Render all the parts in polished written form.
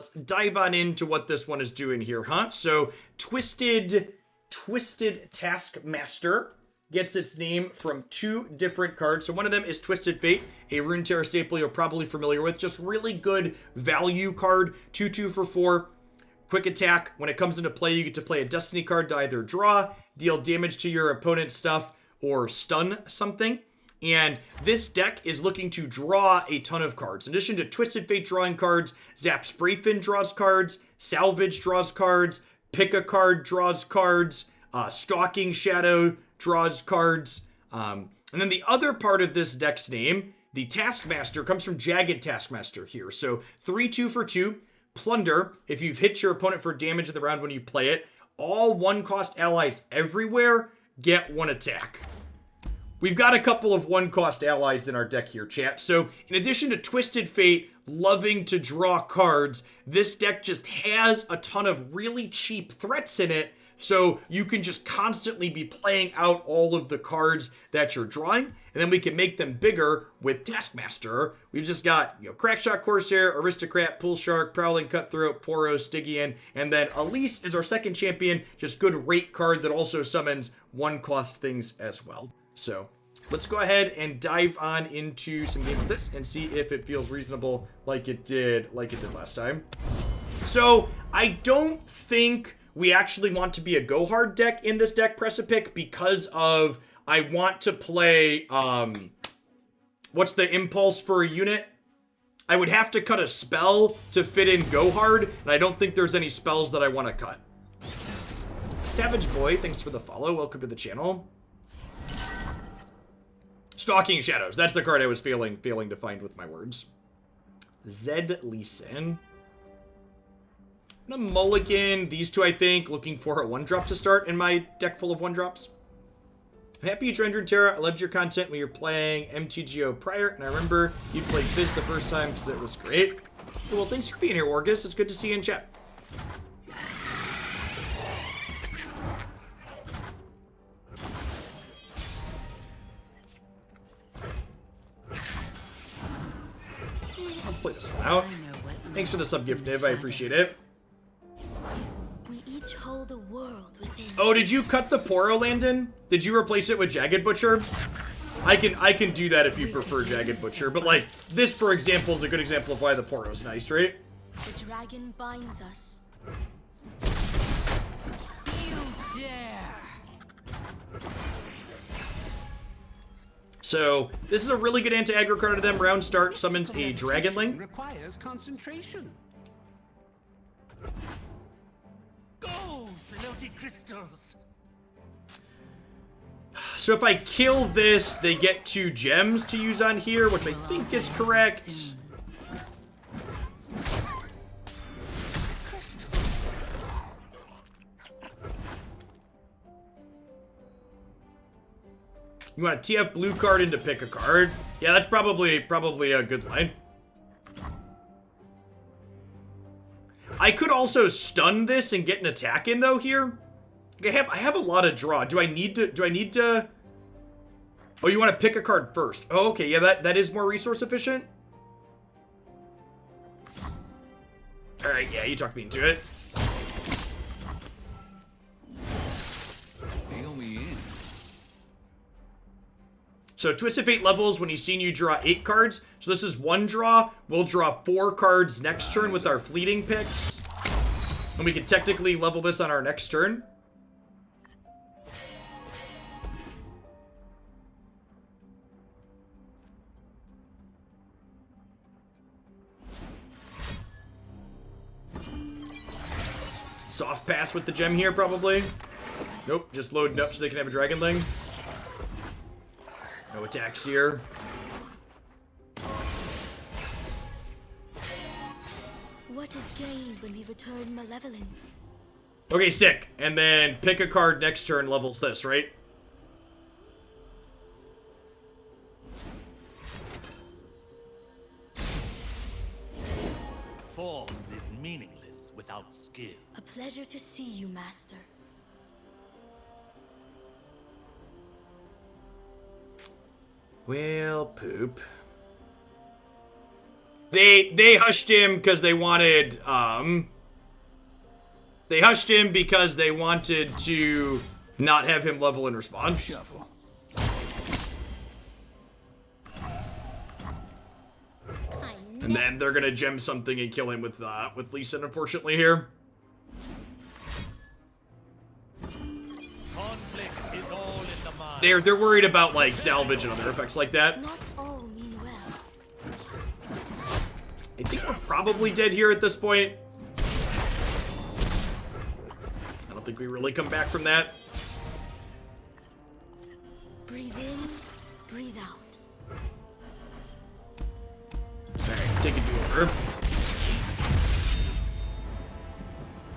Let's dive on into what this one is doing here, huh? So, Twisted Taskmaster gets its name from 2 different cards. So one of them is Twisted Fate, a Runeterra staple you're probably familiar with. Just really good value card, 2/2 for 4. Quick attack. When it comes into play, you get to play a Destiny card to either draw, deal damage to your opponent's stuff, or stun something. And this deck is looking to draw a ton of cards. In addition to Twisted Fate drawing cards, Zap Sprayfin draws cards, Salvage draws cards, Pick a Card draws cards, Stalking Shadow draws cards. And then the other part of this deck's name, the Taskmaster, comes from Jagged Taskmaster here. So 3/2 for 2. Plunder. If you've hit your opponent for damage in the round when you play it, all 1-cost allies everywhere get 1 attack. We've got a couple of 1-cost allies in our deck here, chat. So in addition to Twisted Fate loving to draw cards, this deck just has a ton of really cheap threats in it. So you can just constantly be playing out all of the cards that you're drawing, and then we can make them bigger with Taskmaster. We've just got, Crackshot Corsair, Aristocrat, Pool Shark, Prowling Cutthroat, Poro, Stygian, and then Elise is our second champion. Just good rate card that also summons 1-cost things as well. So let's go ahead and dive on into some game of this and see if it feels reasonable like it did last time. So I don't think we actually want to be a go hard deck in this deck Precipic because of I want to play what's the impulse for a unit? I would have to cut a spell to fit in go hard, and I don't think there's any spells that I want to cut. Savage Boy, thanks for the follow. Welcome to the channel. Stalking Shadows. That's the card I was failing to find with my words. Zed Leeson. I'm gonna mulligan these 2, I think, looking for a 1-drop to start in my deck full of 1-drops. I'm happy you joined Runeterra. I loved your content when you were playing MTGO prior, and I remember you played Fizz the first time because it was great. Well, thanks for being here, Orgus. It's good to see you in chat. I'll play this one out. Thanks for the sub-gift, Niv. I appreciate it. Hold a world within. Oh, did you cut the Poro, Landon? Did you replace it with Jagged Butcher? I can do that if you prefer Jagged Butcher, but like this, for example, is a good example of why the Poro's nice, right? The dragon binds us. You dare! So this is a really good anti-aggro card to them. Round start summons a Dragonling. Requires concentration. Go, floaty crystals. So if I kill this, they get 2 gems to use on here, which I think is correct. You want to TF blue card into pick a card? Yeah, that's probably a good line. I could also stun this and get an attack in though here. I have a lot of draw. Do I need to? Oh, you want to pick a card first? Oh, okay. Yeah, that is more resource efficient. All right. Yeah, you talked me into it. So Twisted Fate levels when he's seen you draw 8 cards. So this is 1 draw. We'll draw 4 cards next turn with our fleeting picks. And we can technically level this on our next turn. Soft pass with the gem here, probably. Nope, just loading up so they can have a Dragonling. No attacks here. What is gained when we return malevolence? Okay, sick. And then pick a card next turn levels this, right? Force is meaningless without skill. A pleasure to see you, Master. Well, poop. They hushed him because they wanted, they hushed him because they wanted to not have him level in response. Shuffle. And then they're gonna gem something and kill him with Lee Sin, unfortunately, here. Conflict is all in the mind. They're worried about, like, salvage and other effects like that. Not all mean well. I think we're probably dead here at this point. I don't think we really come back from that. Breathe in, breathe out. Alright, take a do-over.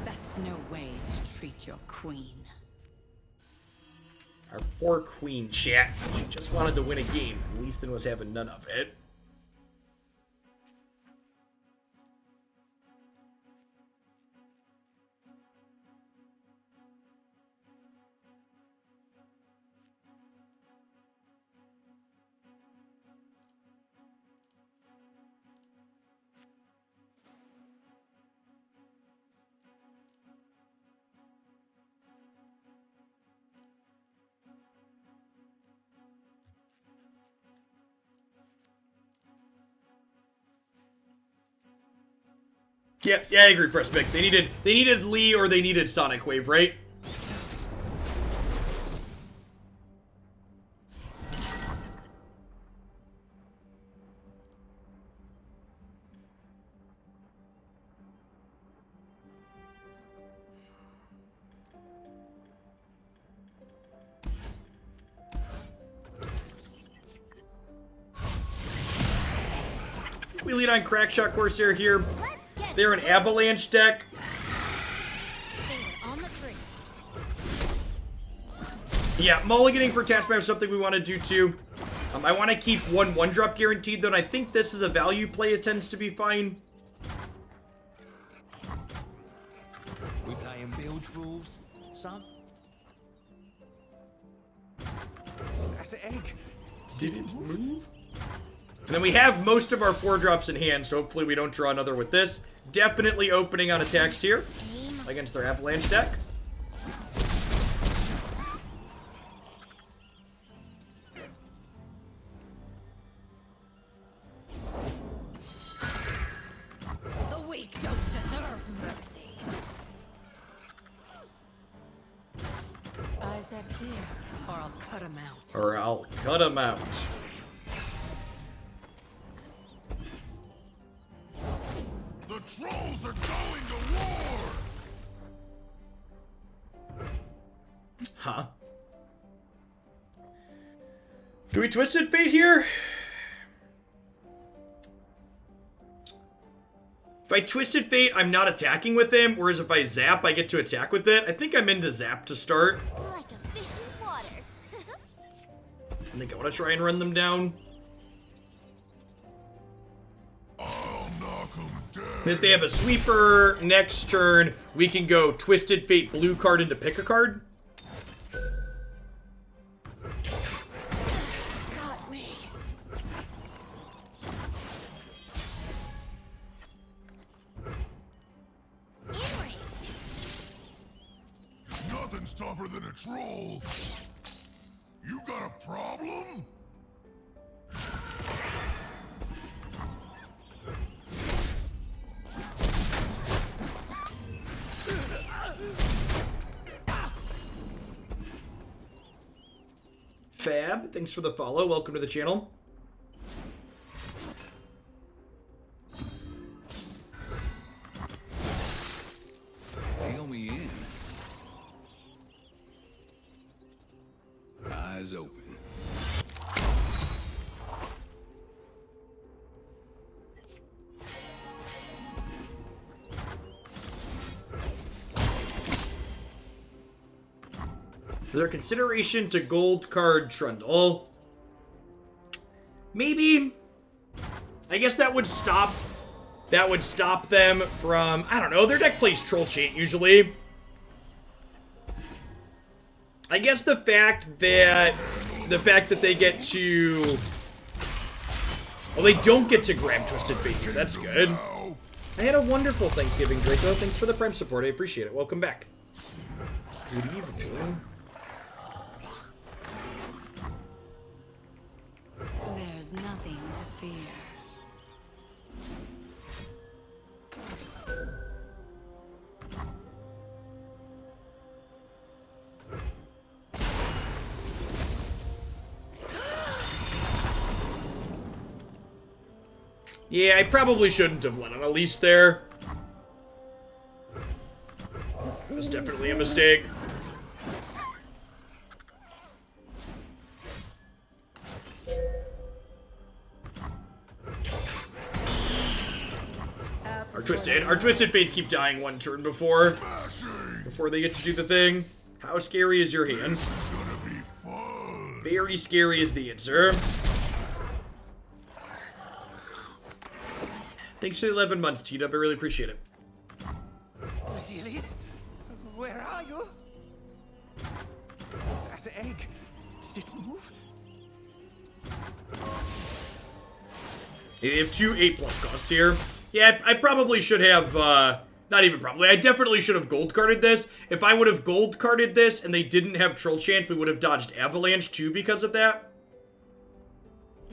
That's no way to treat your queen. Our poor queen, chat. She just wanted to win a game. Leaston was having none of it. Yeah, I agree, Prospect. They needed Lee or they needed Sonic Wave, right? We lead on Crackshot Corsair here. Let's get They're an Avalanche deck. finger on the trigger. Yeah, mulliganing for Taskmaster is something we want to do too. I want to keep 1/1 drop guaranteed, though, and I think this is a value play. It tends to be fine. We playing bilge rules, son? That's an egg. Did it move? And then we have most of our 4-drops in hand, so hopefully we don't draw another with this. Definitely opening on attacks here Aim. against their Avalanche deck. The weak don't deserve mercy. Isaac here, or I'll cut him out. Or I'll cut him out. The trolls are going to war! Huh? Do we Twisted Fate here? If I Twisted Fate, I'm not attacking with him, whereas if I Zap, I get to attack with it. I think I'm into Zap to start. Like a fish in water. I think I want to try and run them down. I'll knock 'em dead. And if they have a sweeper next turn, we can go Twisted Fate blue card into pick a card. Got me. Emery. Nothing's tougher than a troll. You got a problem? Fab, thanks for the follow. Welcome to the channel. Reel me in. Eyes open. Is there consideration to gold card Trundle? Maybe. I guess that would stop. That would stop them from. I don't know. Their deck plays Troll Chant usually. I guess the fact that they get to Oh, they don't get to grab Twisted Fate here. That's good. I had a wonderful Thanksgiving, Draco. Thanks for the Prime support. I appreciate it. Welcome back. Good evening. There's nothing to fear. Yeah, I probably shouldn't have let on Elise there. It was definitely a mistake. Our Twisted Fates keep dying one turn before they get to do the thing. How scary is your hand? Very scary is the answer. Thanks for the 11 months, T-Dub. I really appreciate it. Lady Elise, where are you? That egg, did it move? They have two 8+ costs here. Yeah, I probably should have, not even probably, I definitely should have gold carded this. If I would have gold carded this and they didn't have Troll Chant, we would have dodged Avalanche too because of that.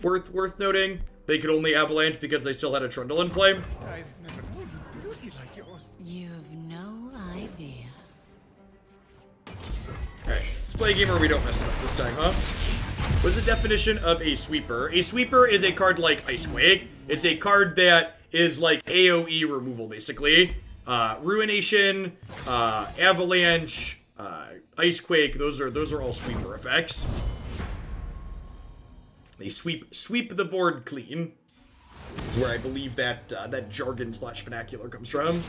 Worth noting, they could only Avalanche because they still had a Trundle in play. I've never known beauty like yours. You've no idea. Alright, let's play a game where we don't mess it up this time, huh? What's the definition of a sweeper? A sweeper is a card like Icequake. It's a card that is like AoE removal, basically. Ruination, Avalanche, Icequake, those are all sweeper effects. They sweep the board clean. Is where I believe that that jargon / vernacular comes from.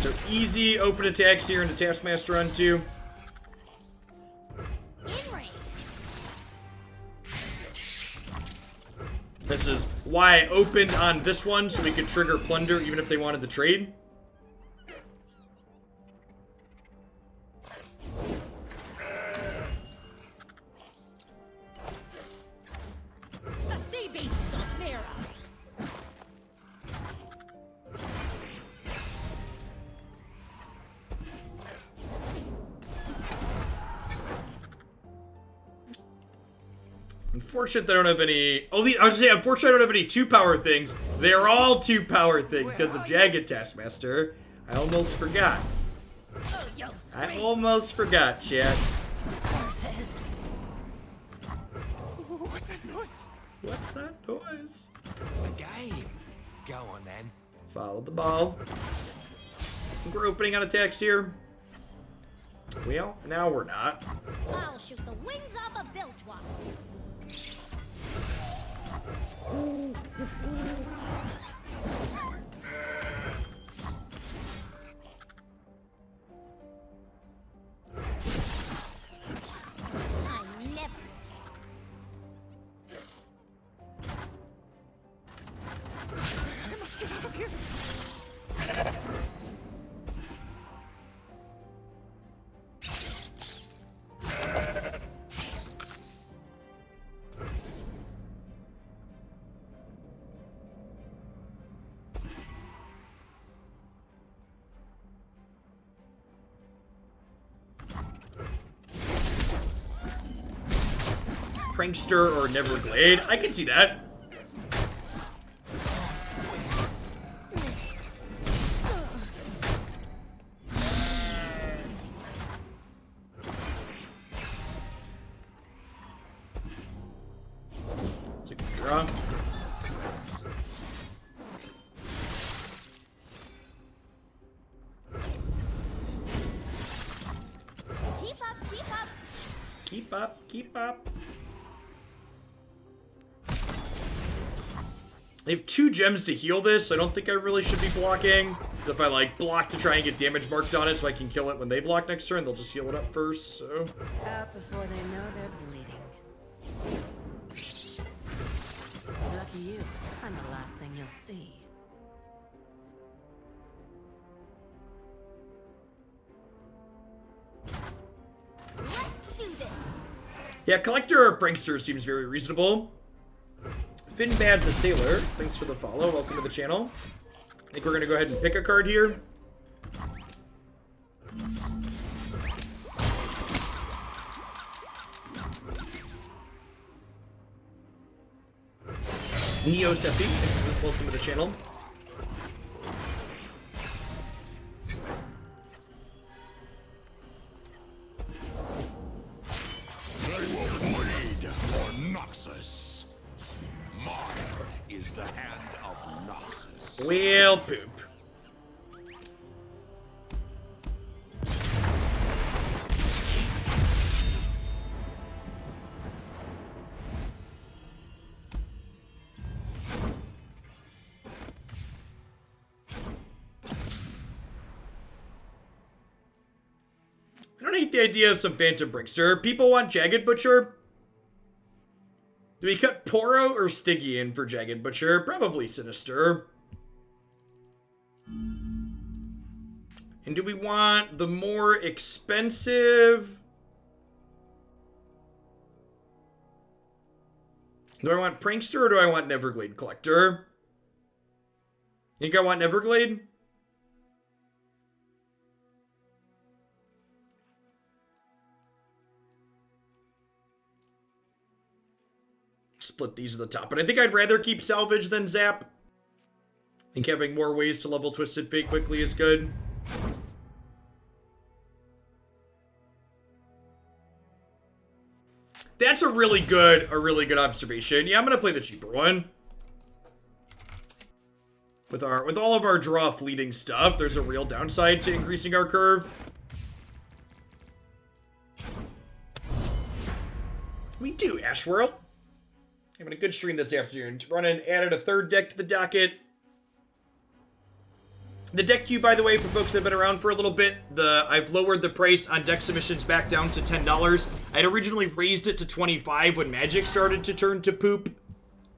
So easy open attacks here into Taskmaster on 2. This is why I opened on this one, so we could trigger Plunder even if they wanted to trade. Unfortunate they don't have any... Oh, I was saying, unfortunately I don't have any 2-power things. They're all 2-power things because of Jagged Taskmaster. I almost forgot. I almost forgot, chat. What's that noise? What's that noise? The game. Go on then. Follow the ball. We're opening on attacks here. Well, now we're not. I'll shoot the wings off a bilge wasp. I never. I must get out of here. Prankster or Neverglade. I can see that. It's a good draw. Keep up, keep up. Keep up, keep up. They have 2 gems to heal this, so I don't think I really should be blocking. If I like block to try and get damage marked on it so I can kill it when they block next turn, they'll just heal it up first, so. Out before they know they're bleeding. Lucky you, I'm the last thing you'll see. Let's do this. Yeah, Collector or Prankster seems very reasonable. Finbad the Sailor, thanks for the follow. Welcome to the channel. I think we're going to go ahead and pick a card here. Neo Seppi, welcome to the channel. They will bleed for Noxus. Mine is the hand of Noxus. Well, poop. I don't hate the idea of some Phantom Brinkster. People want Jagged Butcher. Do we cut Poro or Stygian for Jagged Butcher? Probably Sinister. And do we want the more expensive? Do I want Prankster or do I want Neverglade Collector? Think I want Neverglade? Split these at the top. But I think I'd rather keep Salvage than Zap. I think having more ways to level Twisted Fate quickly is good. That's a really good observation. Yeah, I'm gonna play the cheaper one. With all of our draw fleeting stuff, there's a real downside to increasing our curve. We do, Ashworld. Having a good stream this afternoon. Added a third deck to the docket. The deck queue, by the way, for folks that have been around for a little bit, I've lowered the price on deck submissions back down to $10. I'd originally raised it to $25 when Magic started to turn to poop.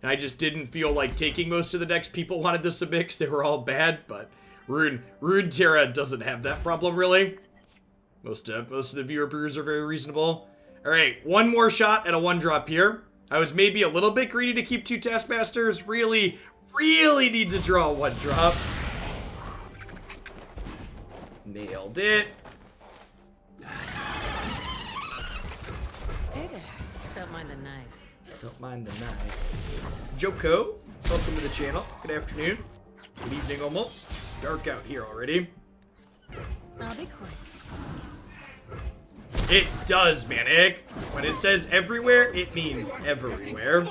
And I just didn't feel like taking most of the decks people wanted to submit because they were all bad, but Runeterra doesn't have that problem, really. Most of the viewer brewers are very reasonable. Alright, one more shot at a 1-drop here. I was maybe a little bit greedy to keep 2 Taskmasters. Really need to draw a 1-drop. Nailed it. Hey there. Don't mind the knife. Don't mind the knife. Joko, welcome to the channel. Good afternoon. Good evening almost. It's dark out here already. I'll be quick. It does, Manic. When it says everywhere, it means everywhere.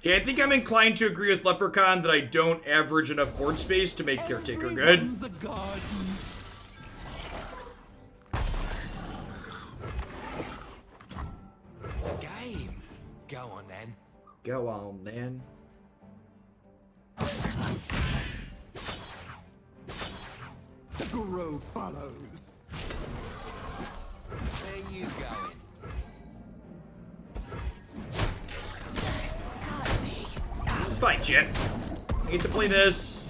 Yeah, I think I'm inclined to agree with Leprechaun that I don't average enough board space to make Caretaker good. Game. Go on then. Go on, then. The guru follows. Where you going? It's fine, Jet. I hate to play this.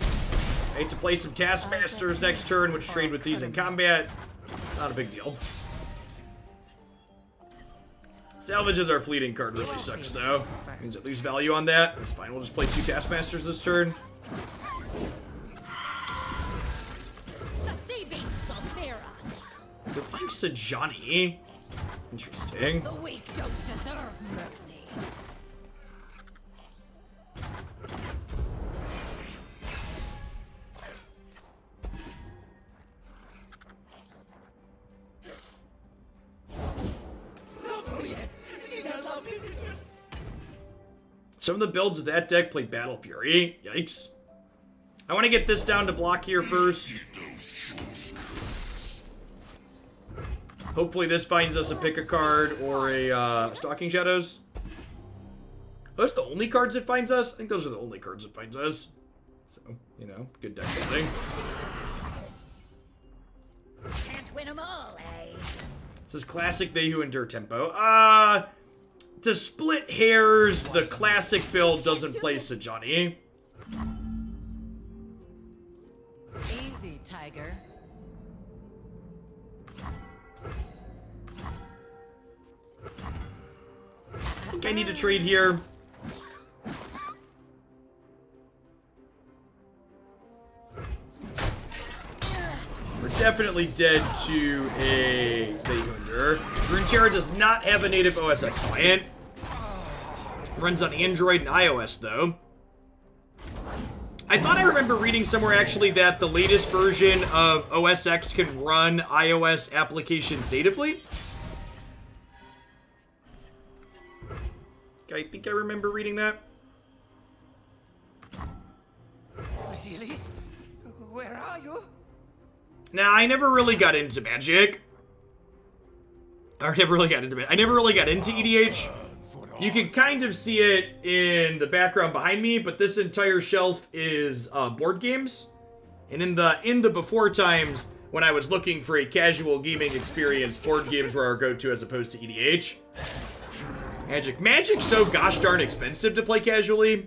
I hate to play some Taskmasters next turn, which trade with these in combat. It's not a big deal. Salvages our fleeting card really sucks, though. Means I lose value on that. It's fine. We'll just play 2 Taskmasters this turn. They're playing Sajani. Interesting. The weak don't deserve mercy. Some of the builds of that deck play Battle Fury. Yikes. I want to get this down to block here first. Hopefully this finds us a pick a card or a Stalking Shadows. Those the only cards it finds us? I think those are the only cards it finds us. So, you know, good deck building. Can't win them all, eh? This is classic They Who Endure tempo. To split hairs, the classic build doesn't play Sejani. Easy, Tiger. I think I need to trade here. We're definitely dead to a They Who Endure. Runeterra does not have a native OS X client. Runs on Android and iOS, though. I thought I remember reading somewhere, actually, that the latest version of OS X can run iOS applications natively. I think I remember reading that. Really? Where are you? Nah, I never really got into Magic. I never really got into EDH. You can kind of see it in the background behind me, but this entire shelf is board games. And in the before times, when I was looking for a casual gaming experience, board games were our go-to as opposed to EDH. Magic's so gosh darn expensive to play casually.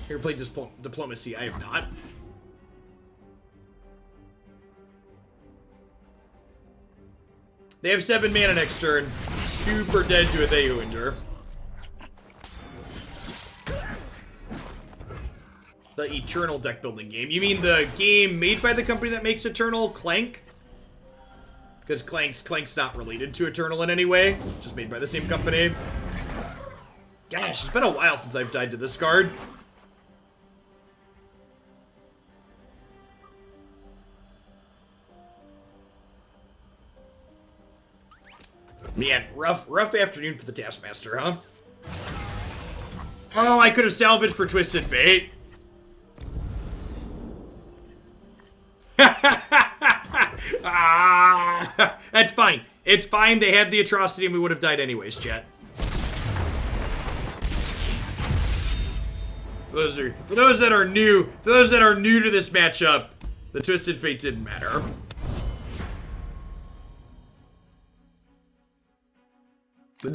You ever played Diplomacy? I have not. They have 7 mana next turn. Super dead to a They Who Endure. The Eternal deck building game. You mean the game made by the company that makes Eternal, Clank? Because Clank's not related to Eternal in any way. Just made by the same company. Gosh, it's been a while since I've died to this card. Man, rough afternoon for the Taskmaster, huh? Oh, I could have salvaged for Twisted Fate. That's fine. It's fine. They had the atrocity and we would have died anyways, chat. For those that are new to this matchup, the Twisted Fate didn't matter. The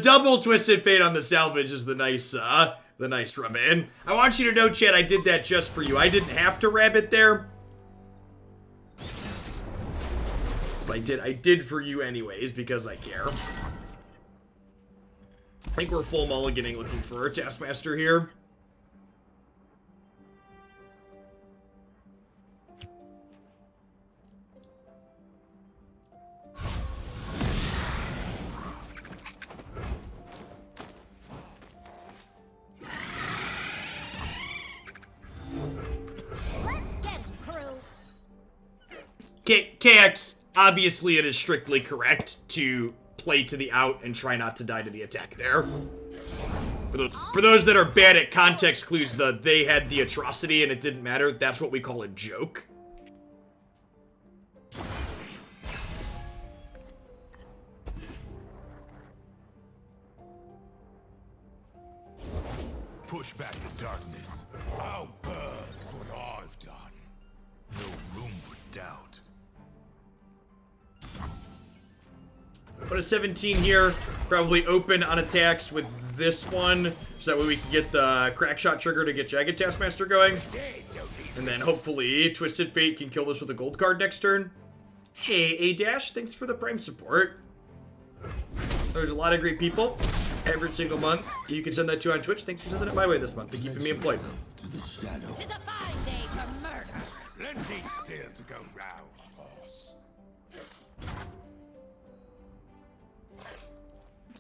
double Twisted Fate on the salvage is the nice rub in. I want you to know, chat, I did that just for you. I didn't have to rabbit there. But I did for you anyways, because I care. I think we're full mulliganing looking for a Taskmaster here. KX, obviously it is strictly correct to play to the out and try not to die to the attack there. For those that are bad at context clues, they had the atrocity and it didn't matter, that's what we call a joke. Push back the darkness. I'll burn for what I've done. No room for doubt. Put a 17 here, probably open on attacks with this one, so that way we can get the crack shot trigger to get Jagged Taskmaster going. And then hopefully Twisted Fate can kill this with a gold card next turn. Hey, A-Dash, thanks for the Prime support. There's a lot of great people every single month. You can send that to on Twitch. Thanks for sending it my way this month and keeping me employed. Tis a fine day for murder. Plenty still to go round, boss.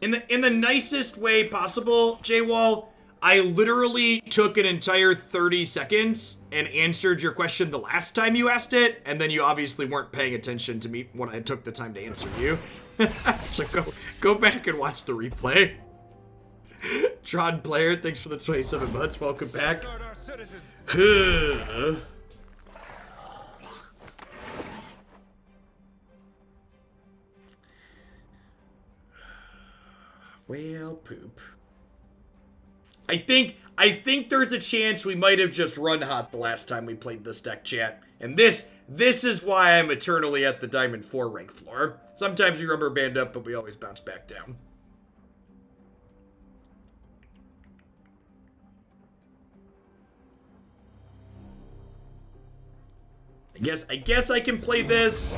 In the nicest way possible, J-Wall, I literally took an entire 30 seconds and answered your question the last time you asked it, and then you obviously weren't paying attention to me when I took the time to answer you. So go back and watch the replay. Tron Player, thanks for the 27 months. Welcome back. Well, poop. I think there's a chance we might have just run hot the last time we played this deck, chat. And this is why I'm eternally at the Diamond 4 rank floor. Sometimes we rubber band up, but we always bounce back down. I guess I can play this.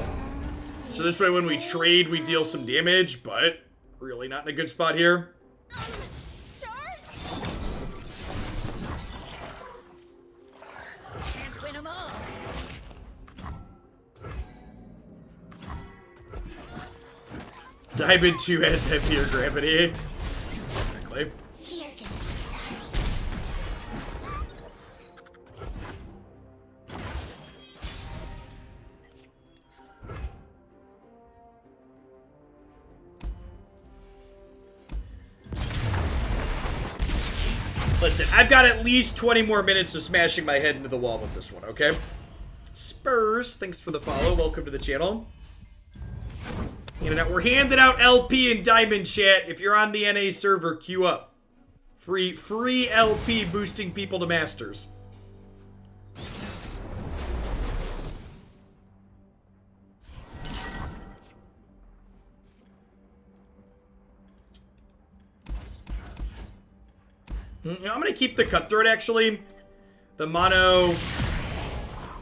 So this way when we trade, we deal some damage, but really not in a good spot here. Can't win 'em all. Diamond 2 has heavier gravity. Exactly. Here goes. Listen, I've got at least 20 more minutes of smashing my head into the wall with this one, okay? Spurs, thanks for the follow. Welcome to the channel. We're handing out LP and Diamond, chat. If you're on the NA server, queue up. Free LP boosting people to Masters. I'm gonna keep the Cutthroat, actually. The mono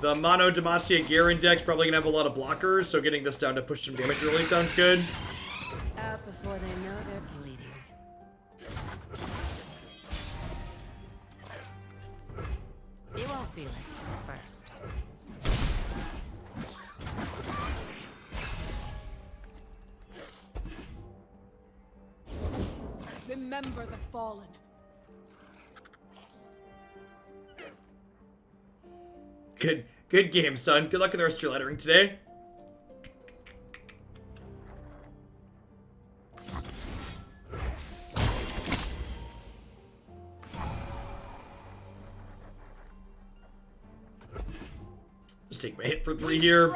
Demacia Garen deck's probably gonna have a lot of blockers, so getting this down to push some damage really sounds good. Out before they know they're bleeding. You won't feel it first. Remember the fallen. Good game, son. Good luck with the rest of your lettering today. Just take my hit for 3 here.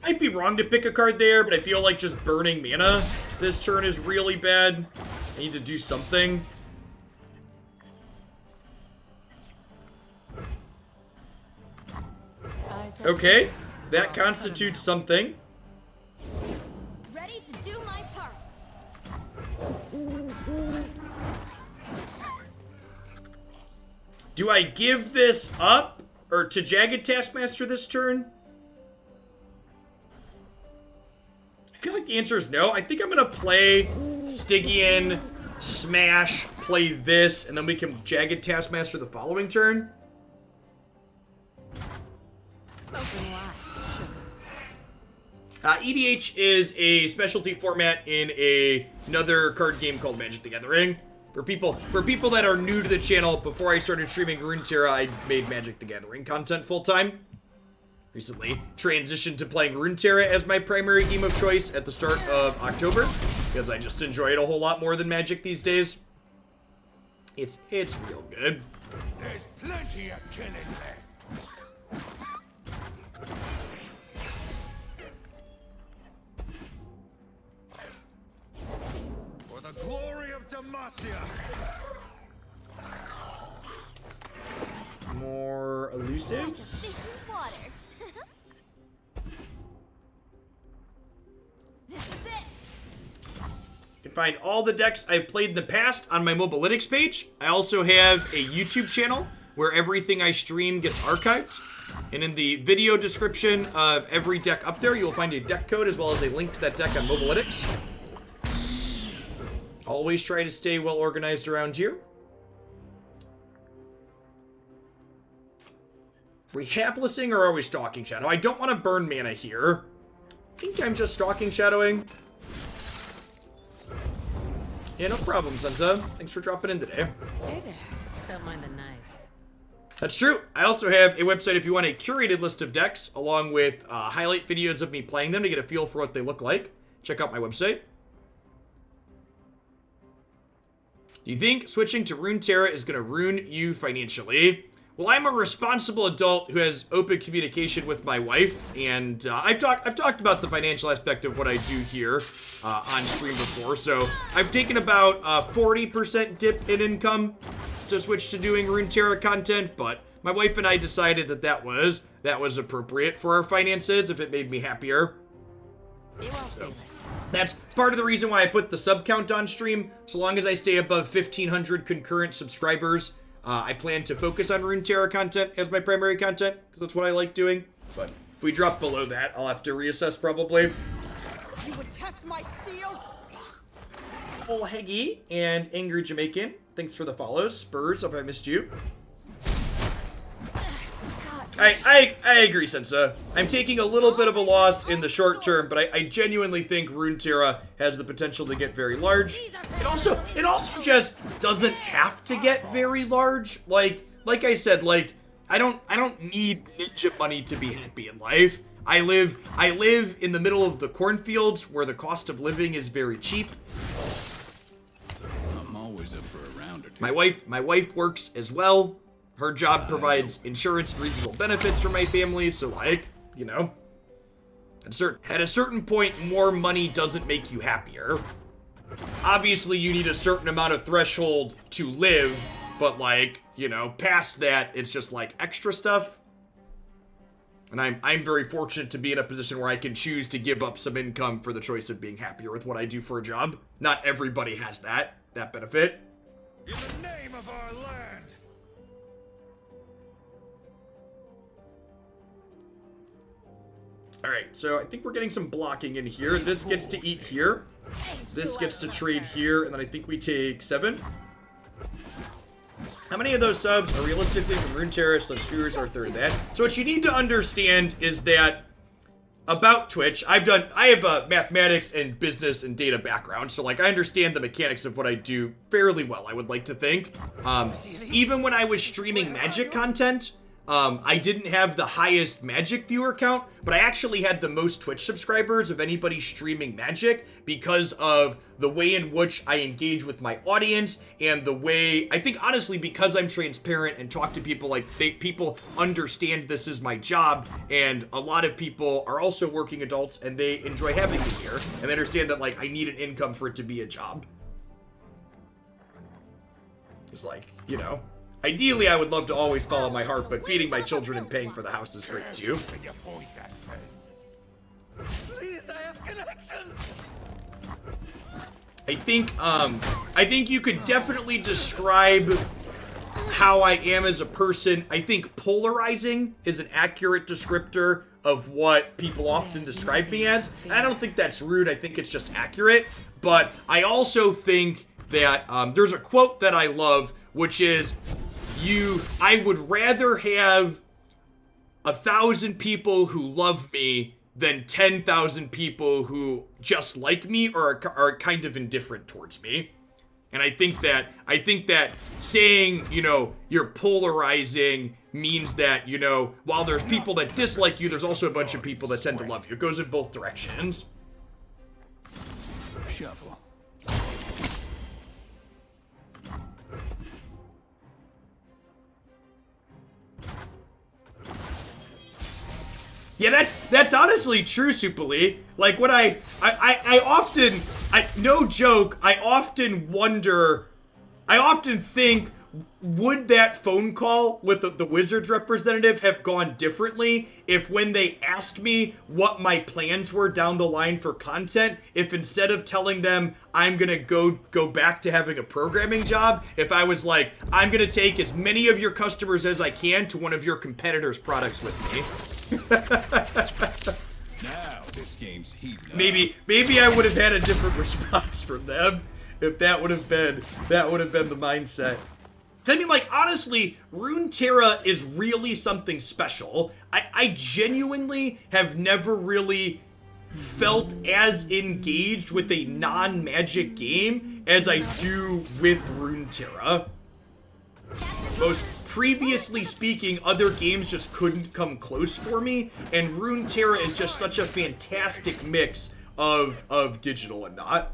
Might be wrong to pick a card there, but I feel like just burning mana this turn is really bad. I need to do something. Okay, that constitutes something. Ready to do my part. Do I give this up or to Jagged Taskmaster this turn? I feel like the answer is no. I think I'm gonna play Stygian, smash, play this, and then we can Jagged Taskmaster the following turn. EDH is a specialty format in another card game called Magic the Gathering. For people that are new to the channel, before I started streaming Runeterra, I made Magic the Gathering content full time. Recently transitioned to playing Runeterra as my primary game of choice at the start of October, because I just enjoy it a whole lot more than Magic these days. It's real good. There's plenty of killing left. For the glory of Demacia. More elusives. Fish in water. This is it. You can find all the decks I've played in the past on my Mobalytics page. I also have a YouTube channel where everything I stream gets archived. And in the video description of every deck up there, you'll find a deck code as well as a link to that deck on Mobalytics. Always try to stay well organized around here. Are we haplessing or are we Stalking Shadow? I don't want to burn mana here. I think I'm just Stalking Shadowing. Yeah, no problem, Senza. Thanks for dropping in today. Hey there. Don't mind the knife. That's true. I also have a website if you want a curated list of decks, along with highlight videos of me playing them to get a feel for what they look like. Check out my website. Do you think switching to Runeterra is going to ruin you financially? Well, I'm a responsible adult who has open communication with my wife, and I've talked about the financial aspect of what I do here on stream before. So I've taken about a 40% dip in income to switch to doing Runeterra content, but my wife and I decided that was appropriate for our finances if it made me happier. So that's part of the reason why I put the sub count on stream. So long as I stay above 1,500 concurrent subscribers, I plan to focus on Runeterra content as my primary content, because that's what I like doing. But if we drop below that, I'll have to reassess probably. You would test my steel? Full Heggy and Angry Jamaican, thanks for the follows. Spurs, hope I missed you. I agree, Sensa. I'm taking a little bit of a loss in the short term, but I genuinely think Runeterra has the potential to get very large. It also just doesn't have to get very large. Like I said, like I don't need ninja money to be happy in life. I live in the middle of the cornfields where the cost of living is very cheap. I'm always up for a round or two. My wife works as well. Her job provides insurance and reasonable benefits for my family, so like, you know, at a certain point, more money doesn't make you happier. Obviously, you need a certain amount of threshold to live, but like, you know, past that, it's just like extra stuff. And I'm very fortunate to be in a position where I can choose to give up some income for the choice of being happier with what I do for a job. Not everybody has that benefit. In the name of our land! Alright, so I think we're getting some blocking in here. This gets to eat here. This gets to trade here, and then I think we take 7. How many of those subs are realistically from Runeterra? Such viewers are third that. So what you need to understand is that about Twitch, I have a mathematics and business and data background, so like I understand the mechanics of what I do fairly well, I would like to think. Even when I was streaming Magic content, I didn't have the highest Magic viewer count, but I actually had the most Twitch subscribers of anybody streaming Magic because of the way in which I engage with my audience and the way, I think honestly, because I'm transparent and talk to people like people understand this is my job, and a lot of people are also working adults and they enjoy having me here, and they understand that like I need an income for it to be a job. It's like, you know, ideally, I would love to always follow my heart, but feeding my children and paying for the house is great too. Can you point that thing? Please, I have connections. I think you could definitely describe how I am as a person. I think polarizing is an accurate descriptor of what people often describe me as. I don't think that's rude. I think it's just accurate. But I also think that there's a quote that I love, which is, I would rather have 1,000 people who love me than 10,000 people who just like me or are kind of indifferent towards me. And I think that saying, you know, you're polarizing means that, you know, while there's people that dislike you, there's also a bunch of people that tend to love you. It goes in both directions. Shuffle. Yeah, that's honestly true, Supali. Like, when I often, no joke, I often think, would that phone call with the Wizards representative have gone differently if when they asked me what my plans were down the line for content, if instead of telling them I'm gonna go back to having a programming job, if I was like, I'm gonna take as many of your customers as I can to one of your competitors' products with me. Now this game's heating up. Maybe I would have had a different response from them if that would have been the mindset. I mean, like, honestly, Runeterra is really something special. I genuinely have never really felt as engaged with a non-magic game as I do with Runeterra. Most previously speaking, other games just couldn't come close for me, and Runeterra is just such a fantastic mix of digital and not.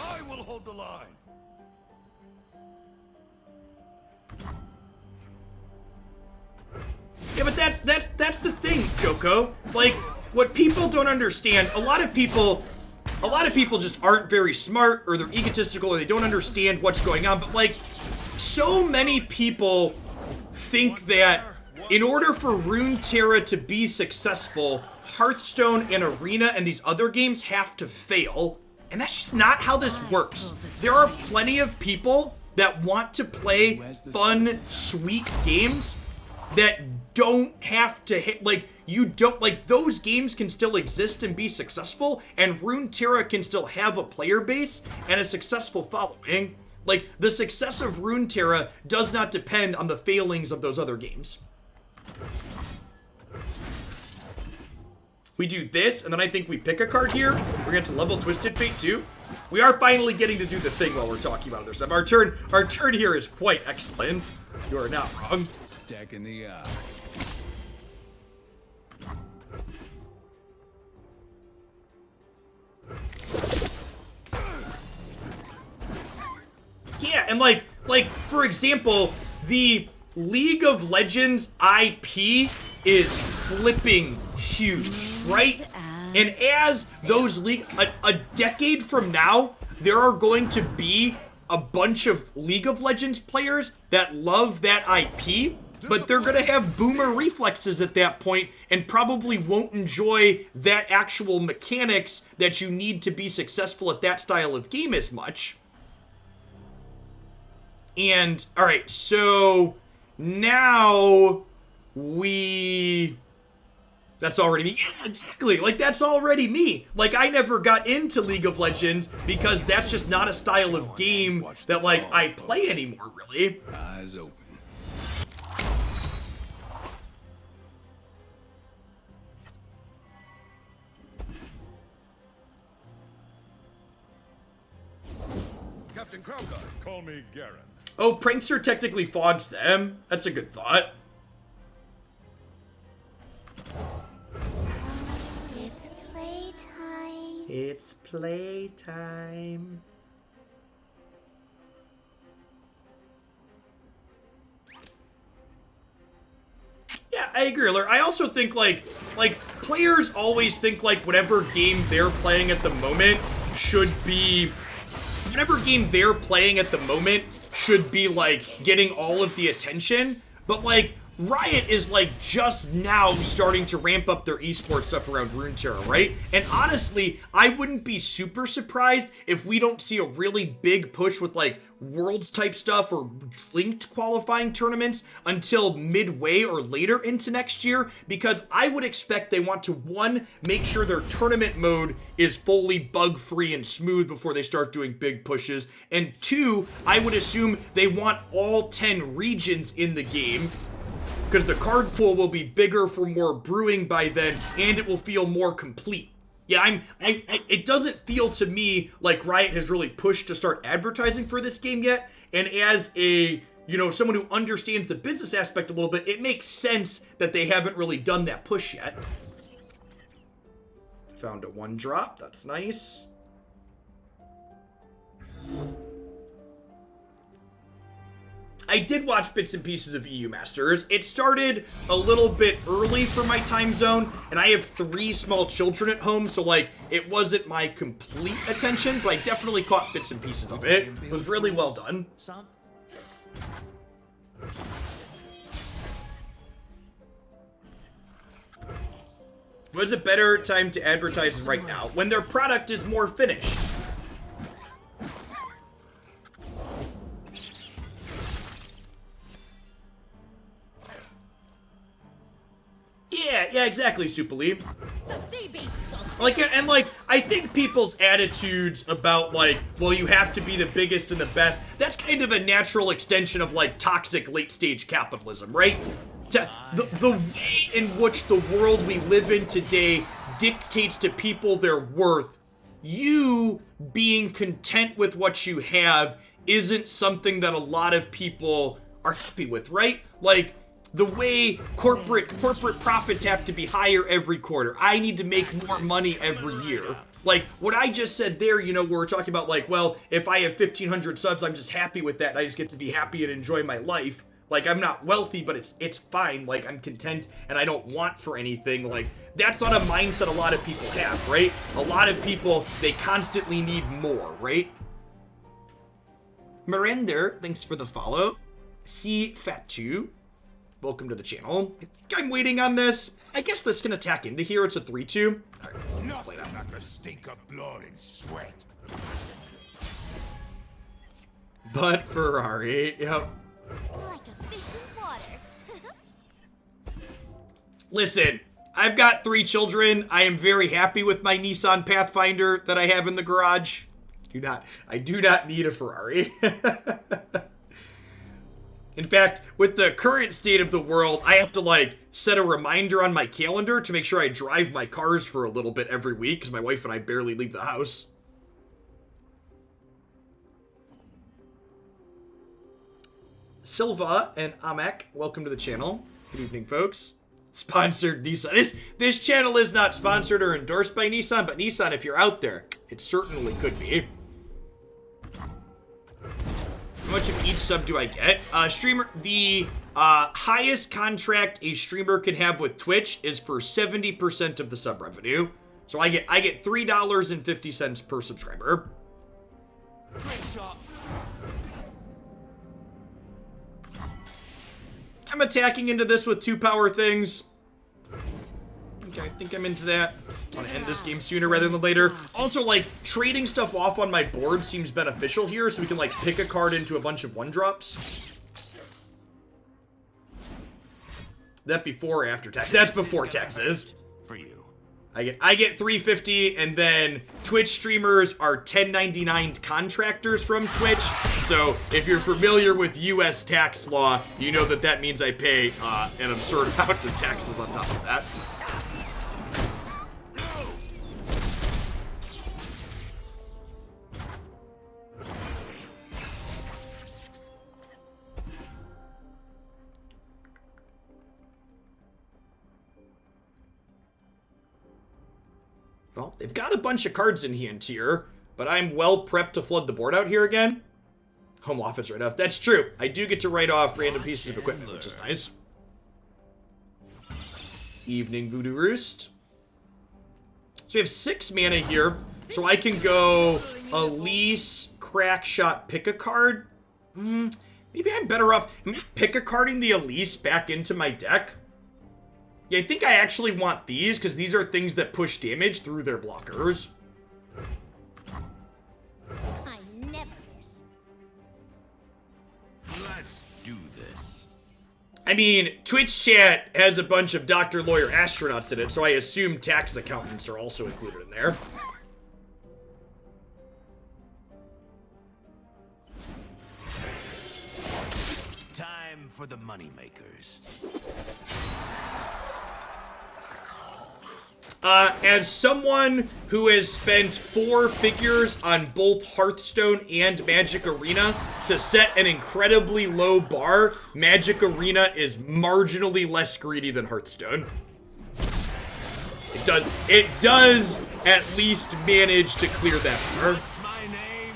I will hold the line. Yeah, but that's the thing, Joko. Like, what people don't understand, a lot of people just aren't very smart, or they're egotistical, or they don't understand what's going on. But like, so many people think that in order for Runeterra to be successful, Hearthstone and Arena and these other games have to fail. And that's just not how this works. There are plenty of people that want to play fun, sweet games that don't have to hit, like, you don't, like, those games can still exist and be successful, and Runeterra can still have a player base and a successful following. Like, the success of Runeterra does not depend on the failings of those other games. We do this, and then I think we pick a card here. We're going to level Twisted Fate 2. We are finally getting to do the thing while we're talking about other stuff. Our turn here is quite excellent. You are not wrong. Stacking the odds. Yeah, and like for example, the League of Legends IP is flipping huge, right? And as those a decade from now, there are going to be a bunch of League of Legends players that love that IP, but they're gonna have boomer reflexes at that point and probably won't enjoy that actual mechanics that you need to be successful at that style of game as much. And, alright, so now that's already me. Yeah, exactly. Like, that's already me. Like, I never got into League of Legends because that's just not a style of game that, like, I play anymore, really. Eyes open. Captain Crownguard. Call me Garen. Oh, Prankster technically fogs them. That's a good thought. It's playtime. It's playtime. Yeah, I agree. I also think like players always think like whatever game they're playing at the moment should be like getting all of the attention, but like Riot is like just now starting to ramp up their esports stuff around Runeterra, right? And honestly, I wouldn't be super surprised if we don't see a really big push with like Worlds type stuff or linked qualifying tournaments until midway or later into next year, because I would expect they want to, one, make sure their tournament mode is fully bug-free and smooth before they start doing big pushes, and two, I would assume they want all 10 regions in the game, because the card pool will be bigger for more brewing by then, and it will feel more complete. Yeah, it doesn't feel to me like Riot has really pushed to start advertising for this game yet, and as a, someone who understands the business aspect a little bit, it makes sense that they haven't really done that push yet. Found a 1-drop, that's nice. I did watch bits and pieces of EU Masters. It started a little bit early for my time zone, and I have 3 small children at home, so like, it wasn't my complete attention, but I definitely caught bits and pieces of it. It was really well done. Was a better time to advertise right now, when their product is more finished. Yeah, exactly, Super Lee. The sea beasts are Like, and like, I think people's attitudes about like, well, you have to be the biggest and the best, that's kind of a natural extension of like toxic late stage capitalism, right? The way in which the world we live in today dictates to people their worth. You being content with what you have isn't something that a lot of people are happy with, right? Like, the way corporate profits have to be higher every quarter. I need to make more money every year. Like, what I just said there, you know, where we're talking about like, well, if I have 1,500 subs, I'm just happy with that. And I just get to be happy and enjoy my life. Like, I'm not wealthy, but it's fine. Like, I'm content and I don't want for anything. Like, that's not a mindset a lot of people have, right? A lot of people, they constantly need more, right? Miranda, thanks for the follow. C Fatu, welcome to the channel. I think I'm waiting on this. I guess this can attack into here. It's a 3-2. All right, Nothing like the stink of blood and sweat. But Ferrari, yep. Like a fish in water. Listen, I've got 3 children. I am very happy with my Nissan Pathfinder that I have in the garage. I do not need a Ferrari. In fact, with the current state of the world, I have to like set a reminder on my calendar to make sure I drive my cars for a little bit every week because my wife and I barely leave the house. Silva and Amek, welcome to the channel. Good evening, folks. Sponsored Nissan. This channel is not sponsored or endorsed by Nissan, but Nissan, if you're out there, it certainly could be. How much of each sub do I get? Streamer, the highest contract a streamer can have with Twitch is for 70% of the sub revenue. So I get $3.50 per subscriber. I'm attacking into this with 2 power things. Okay, I think I'm into that. I want to end this game sooner rather than later. Also, like, trading stuff off on my board seems beneficial here, so we can, like, pick a card into a bunch of 1-drops. That before or after tax? That's before taxes. For you. I get $3.50, and then Twitch streamers are 1099 contractors from Twitch. So if you're familiar with U.S. tax law, you know that means I pay an absurd amount of taxes on top of that. Well, they've got a bunch of cards in here, but I'm well prepped to flood the board out here again. Home office write-off. That's true. I do get to write off random pieces of equipment, which is nice. Evening Voodoo Roost. So we have 6 mana here, so I can go Elise, Crackshot, pick a card. Maybe I'm better off pick a carding the Elise back into my deck. Yeah, I think I actually want these, because these are things that push damage through their blockers. I never miss. Let's do this. I mean, Twitch chat has a bunch of doctor, lawyer, astronauts in it, so I assume tax accountants are also included in there. Time for the moneymakers. As someone who has spent 4 figures on both Hearthstone and Magic Arena to set an incredibly low bar, Magic Arena is marginally less greedy than Hearthstone. It does at least manage to clear that bar. What's my name?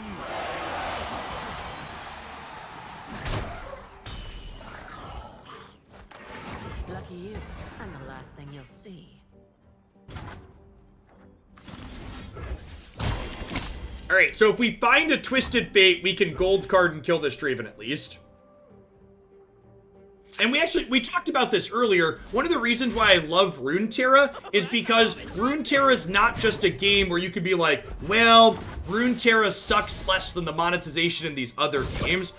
Lucky you. I'm the last thing you'll see. Alright, so if we find a Twisted Bait, we can gold card and kill this Draven at least. And we talked about this earlier. One of the reasons why I love Runeterra is because Runeterra is not just a game where you could be like, well, Runeterra sucks less than the monetization in these other games.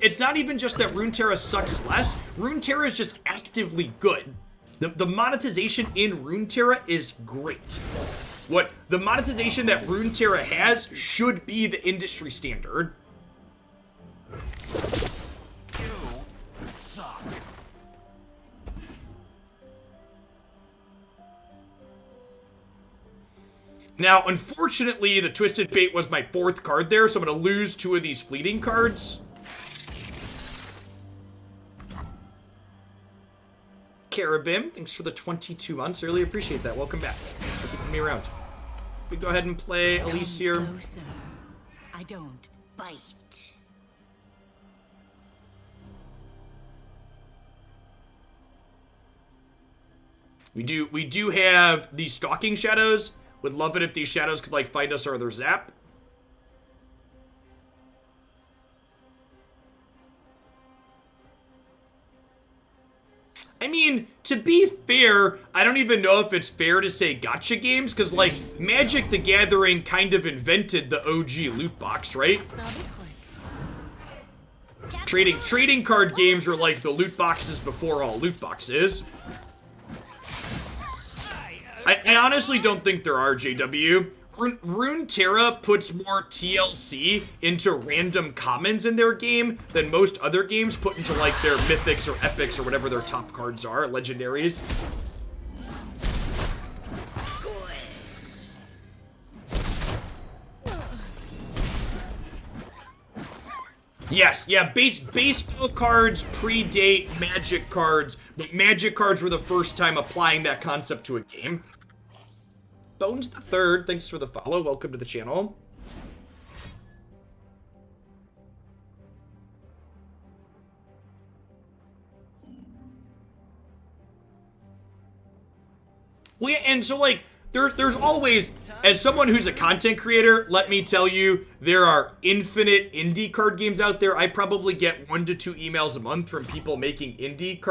It's not even just that Runeterra sucks less. Runeterra is just actively good. The monetization in Runeterra is great. What the monetization that Runeterra has should be the industry standard. You suck. Now, unfortunately, the Twisted Fate was my 4th card there, so I'm going to lose 2 of these fleeting cards. Carabim, thanks for the 22 months. Really appreciate that. Welcome back. Thanks for keeping me around. We go ahead and play Elise here. Closer. I don't bite. We do have the Stalking Shadows. Would love it if these shadows could, like, find us or other zap. I mean, to be fair, I don't even know if it's fair to say gacha games, because, like, Magic the Gathering kind of invented the OG loot box, right? Trading card games were like the loot boxes before all loot boxes. I honestly don't think there are, JW. Runeterra puts more TLC into random commons in their game than most other games put into, like, their mythics or epics or whatever their top cards are, legendaries. Yes, yeah, baseball cards predate Magic cards, but Magic cards were the first time applying that concept to a game. Bones the Third, thanks for the follow. Welcome to the channel. Well, yeah, and so, like, there's always, as someone who's a content creator, let me tell you, there are infinite indie card games out there. I probably get 1 to 2 emails a month from people making indie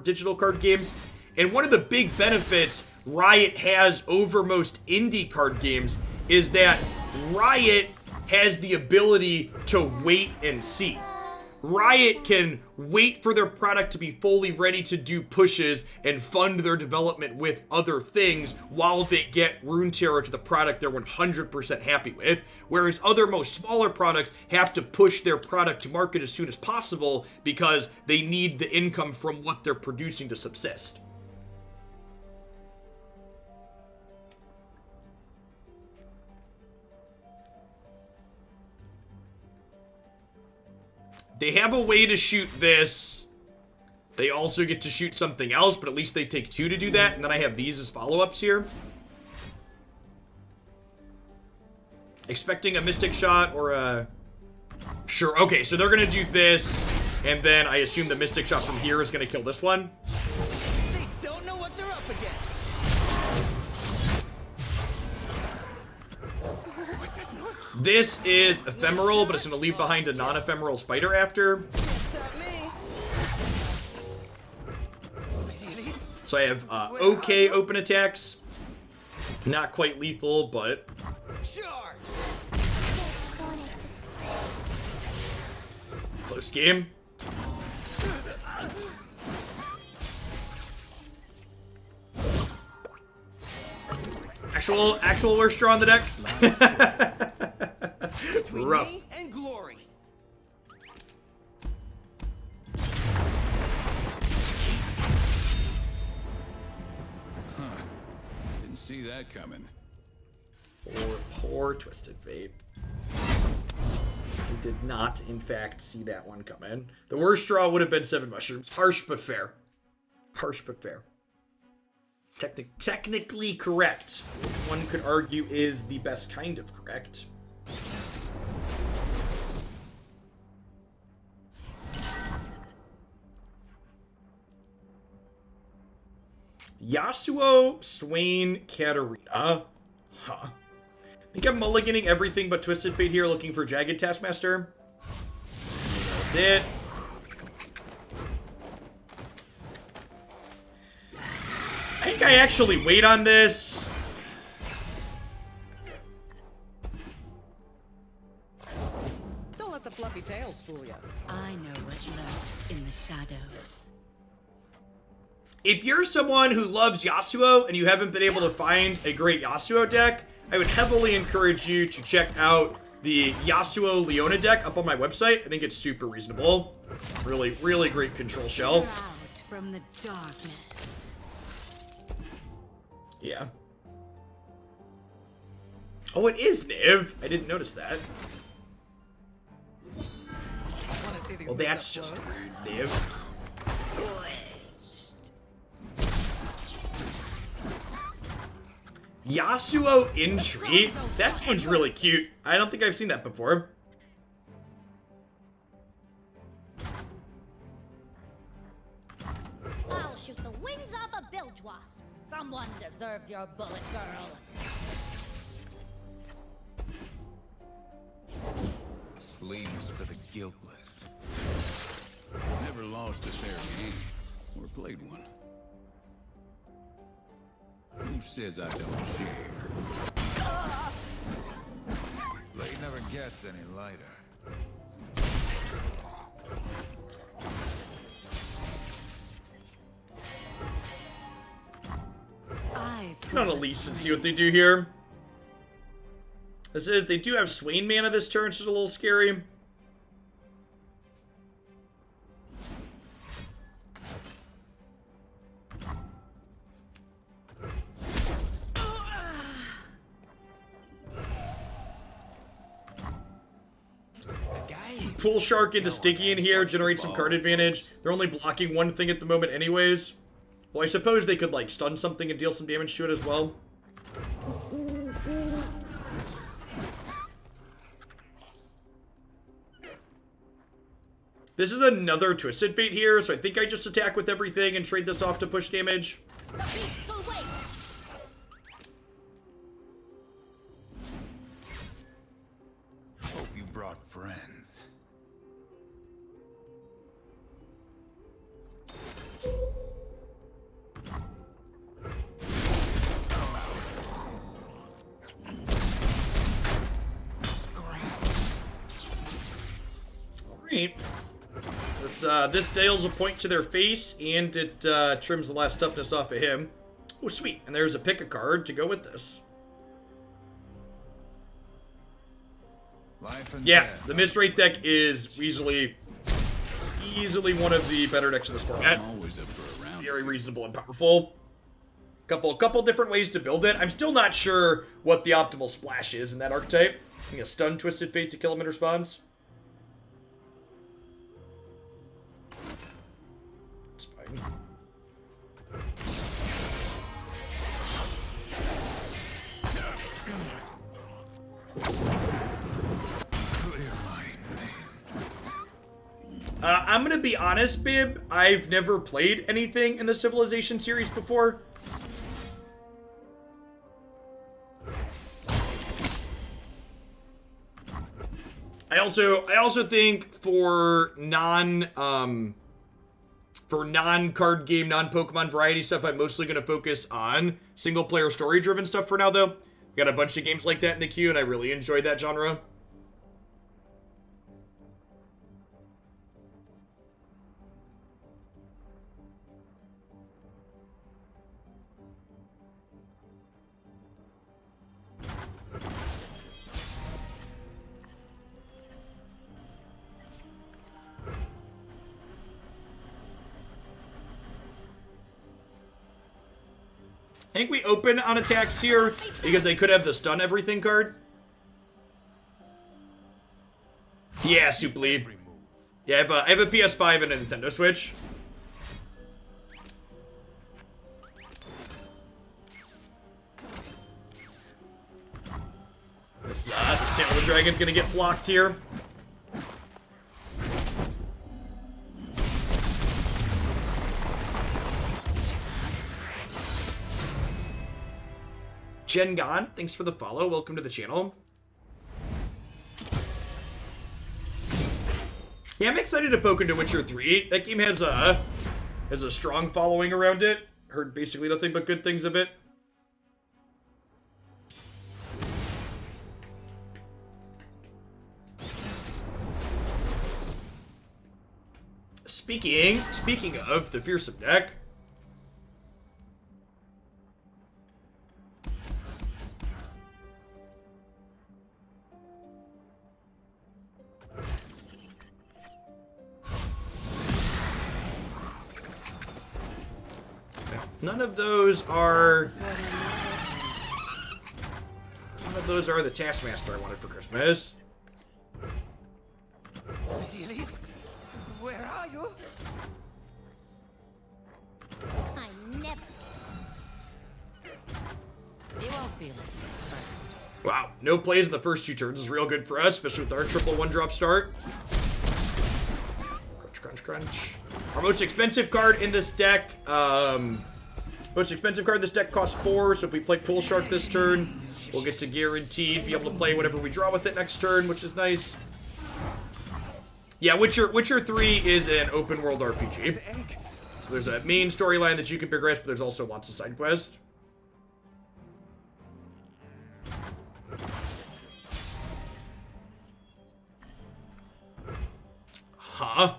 digital card games. And one of the big benefits Riot has over most indie card games is that Riot has the ability to wait and see. Riot can wait for their product to be fully ready to do pushes and fund their development with other things while they get Runeterra to the product they're 100% happy with, whereas other most smaller products have to push their product to market as soon as possible because they need the income from what they're producing to subsist. They have a way to shoot this. They also get to shoot something else, but at least they take 2 to do that. And then I have these as follow-ups here. Expecting a Mystic Shot or a... Sure, okay, so they're going to do this. And then I assume the Mystic Shot from here is going to kill this one. They don't know what they're up against. This is ephemeral, but it's going to leave behind a non-ephemeral spider after. So I have okay open attacks. Not quite lethal, but... Close game. Actual worst draw on the deck. Rough. Me and glory. Didn't see that coming. Poor Twisted Fate. He did not, in fact, see that one coming. The worst draw would have been 7 mushrooms. Harsh but fair. Harsh but fair. Technically correct. One could argue is the best kind of correct. Yasuo, Swain, Katarina. Huh. I think I'm mulliganing everything but Twisted Fate here, looking for Jagged Taskmaster. Did. I think I actually wait on this. Don't let the fluffy tails fool you. I know what lurks in the shadows. If you're someone who loves Yasuo and you haven't been able to find a great Yasuo deck, I would heavily encourage you to check out the Yasuo Leona deck up on my website. I think it's super reasonable. Really, really great control shell. Out from the darkness. Yeah. Oh, it is Niv. I didn't notice that. Want to see these Well, moves that's up just close? rude, Niv. Yasuo Intrigue? That sounds really cute. I don't think I've seen that before. I'll shoot the wings off a bilge wasp. Someone deserves your bullet, girl. Sleeves for the guiltless. Never lost a fair game. Or played one. Who says I don't share? Blade never gets any lighter. Not Elise and see what they do here. This is, they do have Swain mana this turn, which is a little scary. Pull Shark into Sticky in here, generate some card advantage. They're only blocking one thing at the moment anyways. Well, I suppose they could, like, stun something and deal some damage to it as well. This is another Twisted Fate here, so I think I just attack with everything and trade this off to push damage. The beast will wait. Hope you brought friends. Alright. This deals a point to their face, and it trims the last toughness off of him. Oh, sweet. And there's a pick a card to go with this. Life and Yeah, death. the Mistwraith deck is easily one of the better decks of this format. I'm always up for a round. Very reasonable and powerful. Couple different ways to build it. I'm still not sure what the optimal splash is in that archetype. I think a stun Twisted Fate to kill him in response. It's fine. Clear my name. I'm gonna be honest, Bib. I've never played anything in the Civilization series before. I also think for non-card game, non-Pokemon variety stuff, I'm mostly gonna focus on single-player story-driven stuff for now, though. Got a bunch of games like that in the queue, and I really enjoyed that genre. I think we open on attacks here because they could have the stun everything card. Yeah, Soup Lead. Every move. Yeah, I have a PS5 and a Nintendo Switch. This Tail of the Dragon's gonna get blocked here. Jengon, thanks for the follow. Welcome to the channel. Yeah, I'm excited to poke into Witcher 3. That game has a strong following around it. Heard basically nothing but good things of it. Speaking of the fearsome deck, None of those are the Taskmaster I wanted for Christmas. Achilles? Where are you? I never. You won't feel it first. Wow, no plays in the first 2 turns is real good for us, especially with our triple 1-drop start. Crunch, crunch, crunch. Our most expensive card in this deck, costs 4, so if we play Pool Shark this turn, we'll get to guaranteed be able to play whatever we draw with it next turn, which is nice. Yeah, Witcher 3 is an open world RPG. So there's a main storyline that you can progress, but there's also lots of side quests. Huh?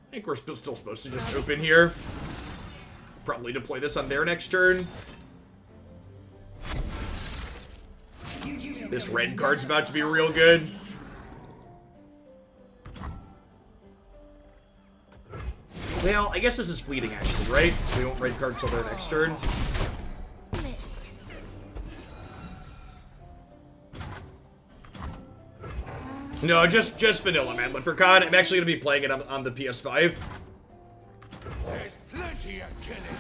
I think we're still supposed to just open here. Probably deploy this on their next turn. This red card's about to be real good. Well, I guess this is fleeting actually, right? So we won't red card until their next turn. Missed. No, just vanilla, man. Leprechaun. I'm actually going to be playing it on the PS5. There's plenty of killing left.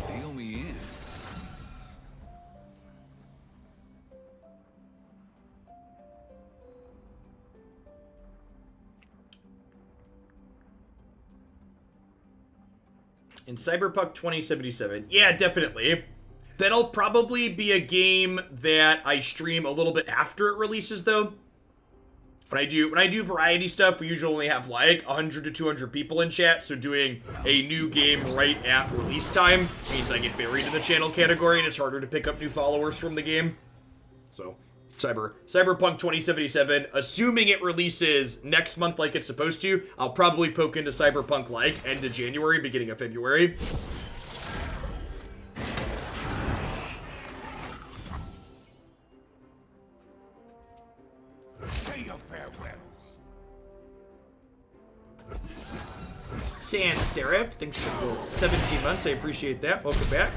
Deal me in. In Cyberpunk 2077. Yeah, definitely. That'll probably be a game that I stream a little bit after it releases, though. When I do variety stuff, we usually only have like 100 to 200 people in chat, so doing a new game right at release time means I get buried in the channel category, and it's harder to pick up new followers from the game. So, Cyberpunk 2077, assuming it releases next month like it's supposed to, I'll probably poke into Cyberpunk like end of January, beginning of February. Say your farewells. Sans Seraph, thanks for 17 months, I appreciate that. Welcome back.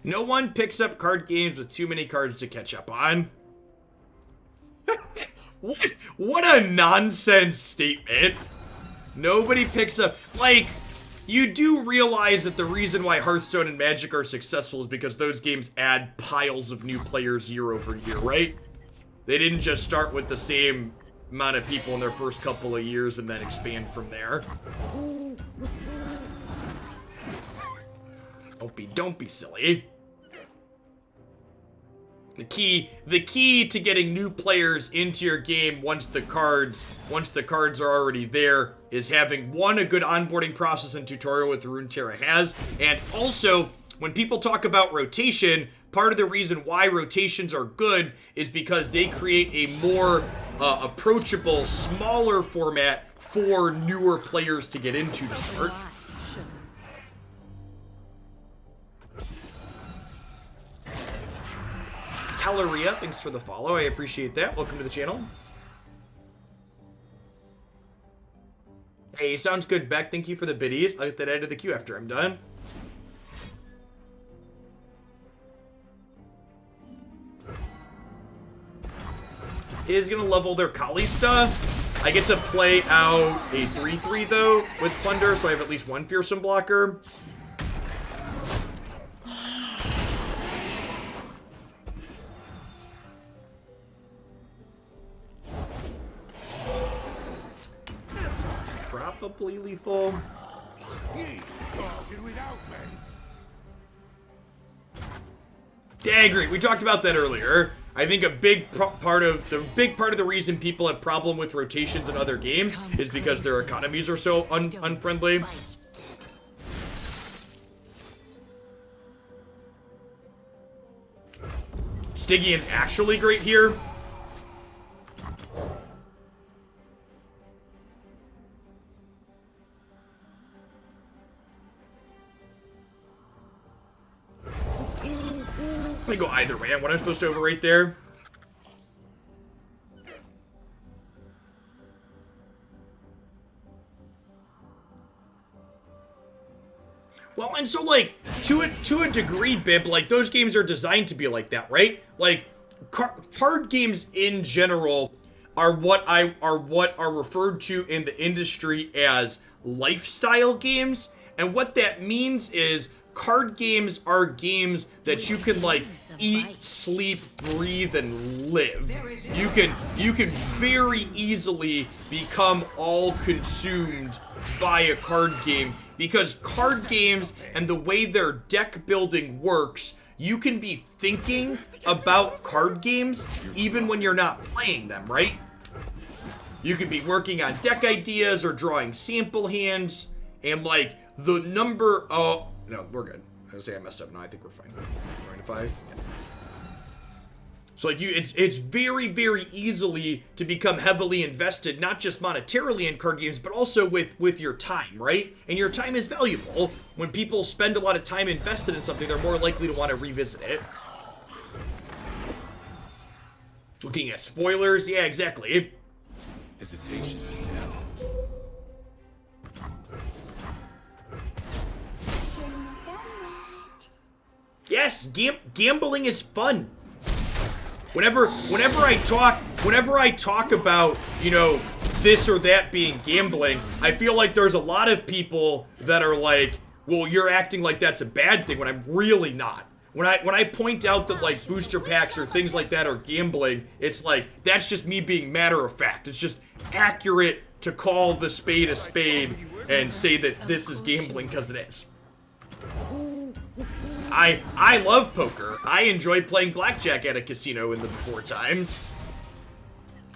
No one picks up card games with too many cards to catch up on. What a nonsense statement. Nobody picks up... Like, you do realize that the reason why Hearthstone and Magic are successful is because those games add piles of new players year over year, right? They didn't just start with the same amount of people in their first couple of years and then expand from there. Don't be silly. The key to getting new players into your game once the cards are already there is having, one, a good onboarding process and tutorial with Runeterra has, and also when people talk about rotation, part of the reason why rotations are good is because they create a more approachable, smaller format for newer players to get into to start. Caloria, thanks for the follow. I appreciate that. Welcome to the channel. Hey, sounds good, Beck. Thank you for the biddies. I'll get that added to the queue after I'm done. This is going to level their Kalista. I get to play out a 3-3, though, with Plunder, so I have at least one Fearsome blocker. Probably lethal. Ye started without me. Yeah, I agree. We talked about that earlier. I think a big part of the reason people have problem with rotations in other games is because their economies are so unfriendly. Stygian's actually great here. gonna go either way. What I'm supposed to overrate there? Well, and so, like, to a degree, Bib, like, those games are designed to be like that, right? Like, card games in general are what are referred to in the industry as lifestyle games, and what that means is card games are games that you can, like, eat, sleep, breathe, and live. You can very easily become all consumed by a card game, because card games and the way their deck building works, you can be thinking about card games even when you're not playing them, right? You could be working on deck ideas or drawing sample hands, and like the number. Oh no, we're good. I was gonna say I messed up. No, I think we're fine. 95. Yeah. So like it's very, very easily to become heavily invested, not just monetarily in card games, but also with your time, right? And your time is valuable. When people spend a lot of time invested in something, they're more likely to want to revisit it. Looking at spoilers, yeah, exactly. Hesitation to tell. Yes, gambling is fun. Whenever I talk about, you know, this or that being gambling, I feel like there's a lot of people that are like, well, you're acting like that's a bad thing, when I'm really not. When I point out that, like, booster packs or things like that are gambling, it's like, that's just me being matter of fact. It's just accurate to call the spade a spade and say that this is gambling because it is. I love poker. I enjoy playing blackjack at a casino in the before times.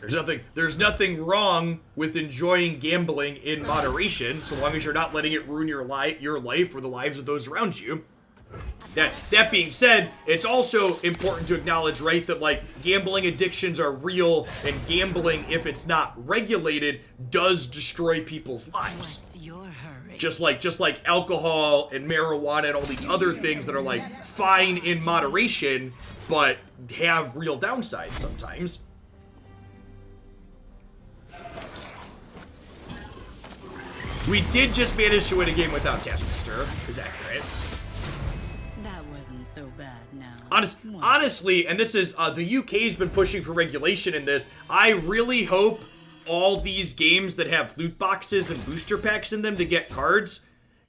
There's nothing wrong with enjoying gambling in moderation, so long as you're not letting it ruin your life or the lives of those around you. That being said, it's also important to acknowledge, right, that, like, gambling addictions are real, and gambling, if it's not regulated, does destroy people's lives. What's your hurry? Just like alcohol and marijuana and all these other things that are, like, fine in moderation, but have real downsides sometimes. We did just manage to win a game without Taskmaster, is accurate. That wasn't so bad now. Honestly, and this is, the UK's been pushing for regulation in this. I really hope all these games that have loot boxes and booster packs in them to get cards,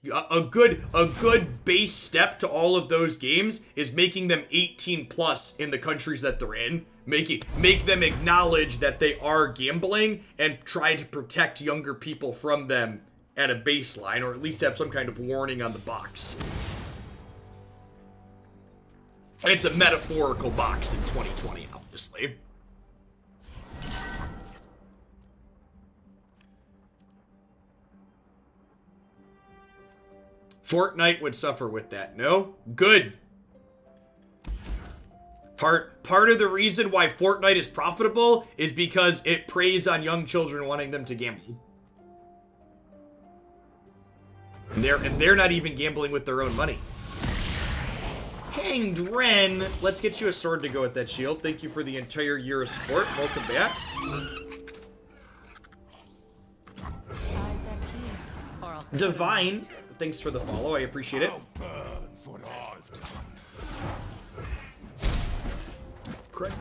a good base step to all of those games is making them 18 plus in the countries that they're in. Make them acknowledge that they are gambling and try to protect younger people from them at a baseline, or at least have some kind of warning on the box. It's a metaphorical box in 2020, obviously. Fortnite would suffer with that. No? Good. Part of the reason why Fortnite is profitable is because it preys on young children wanting them to gamble. And they're not even gambling with their own money. Hanged Wren, let's get you a sword to go with that shield. Thank you for the entire year of support. Welcome back. Divine, thanks for the follow. I appreciate it. I'll burn for what I've done. Crunch.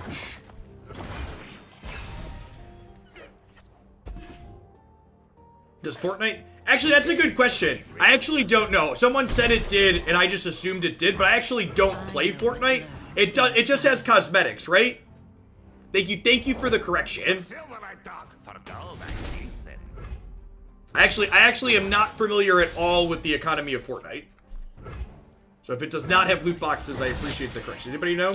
Does Fortnite... Actually, that's a good question. I actually don't know. Someone said it did, and I just assumed it did, but I actually don't play Fortnite. It does. It just has cosmetics, right? Thank you for the correction. I actually am not familiar at all with the economy of Fortnite. So if it does not have loot boxes, I appreciate the correction. Anybody know?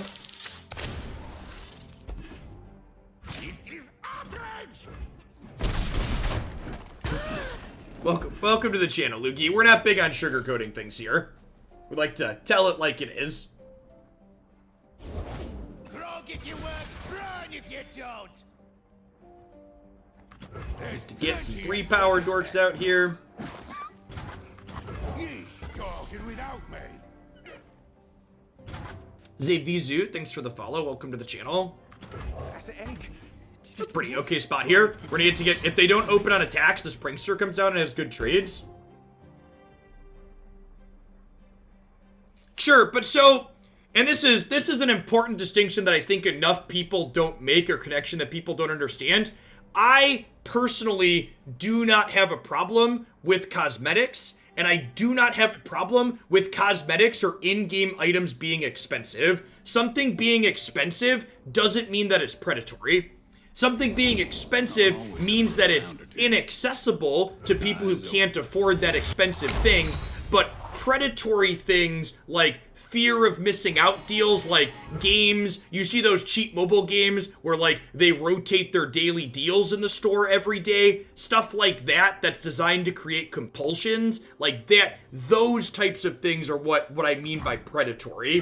This is outrage! Welcome to the channel, Lukey. We're not big on sugarcoating things here. We like to tell it like it is. Grog if you work, burn if you don't! To get some 3-power dorks out here. You started without me. Zevizu, thanks for the follow. Welcome to the channel. That egg. It's a pretty okay spot here. We're gonna get to get, if they don't open on attacks, this Prankster comes down and has good trades. Sure, but so, and this is an important distinction that I think enough people don't make, or connection that people don't understand. I personally do not have a problem with cosmetics, and I do not have a problem with cosmetics or in-game items being expensive. Something being expensive doesn't mean that it's predatory. Something being expensive means that it's inaccessible to people who can't afford that expensive thing, but predatory things like fear of missing out deals, like games, you see those cheap mobile games where like they rotate their daily deals in the store every day, stuff like that that's designed to create compulsions, like that. Those types of things are what I mean by predatory.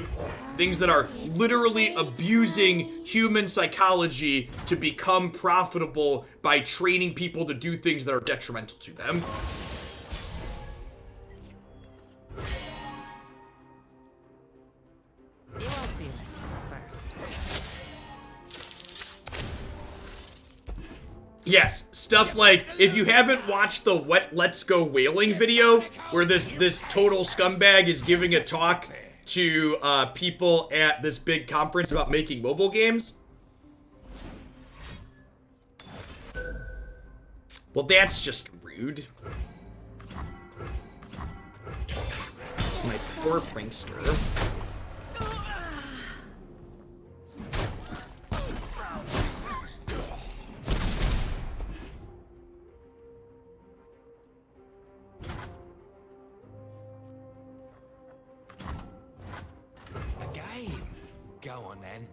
Things that are literally abusing human psychology to become profitable by training people to do things that are detrimental to them. You won't feel it first. Yes, stuff like, if you haven't watched the Let's Go Whaling video, where this total scumbag is giving a talk to people at this big conference about making mobile games. Well, that's just rude. My poor prankster. Go on then.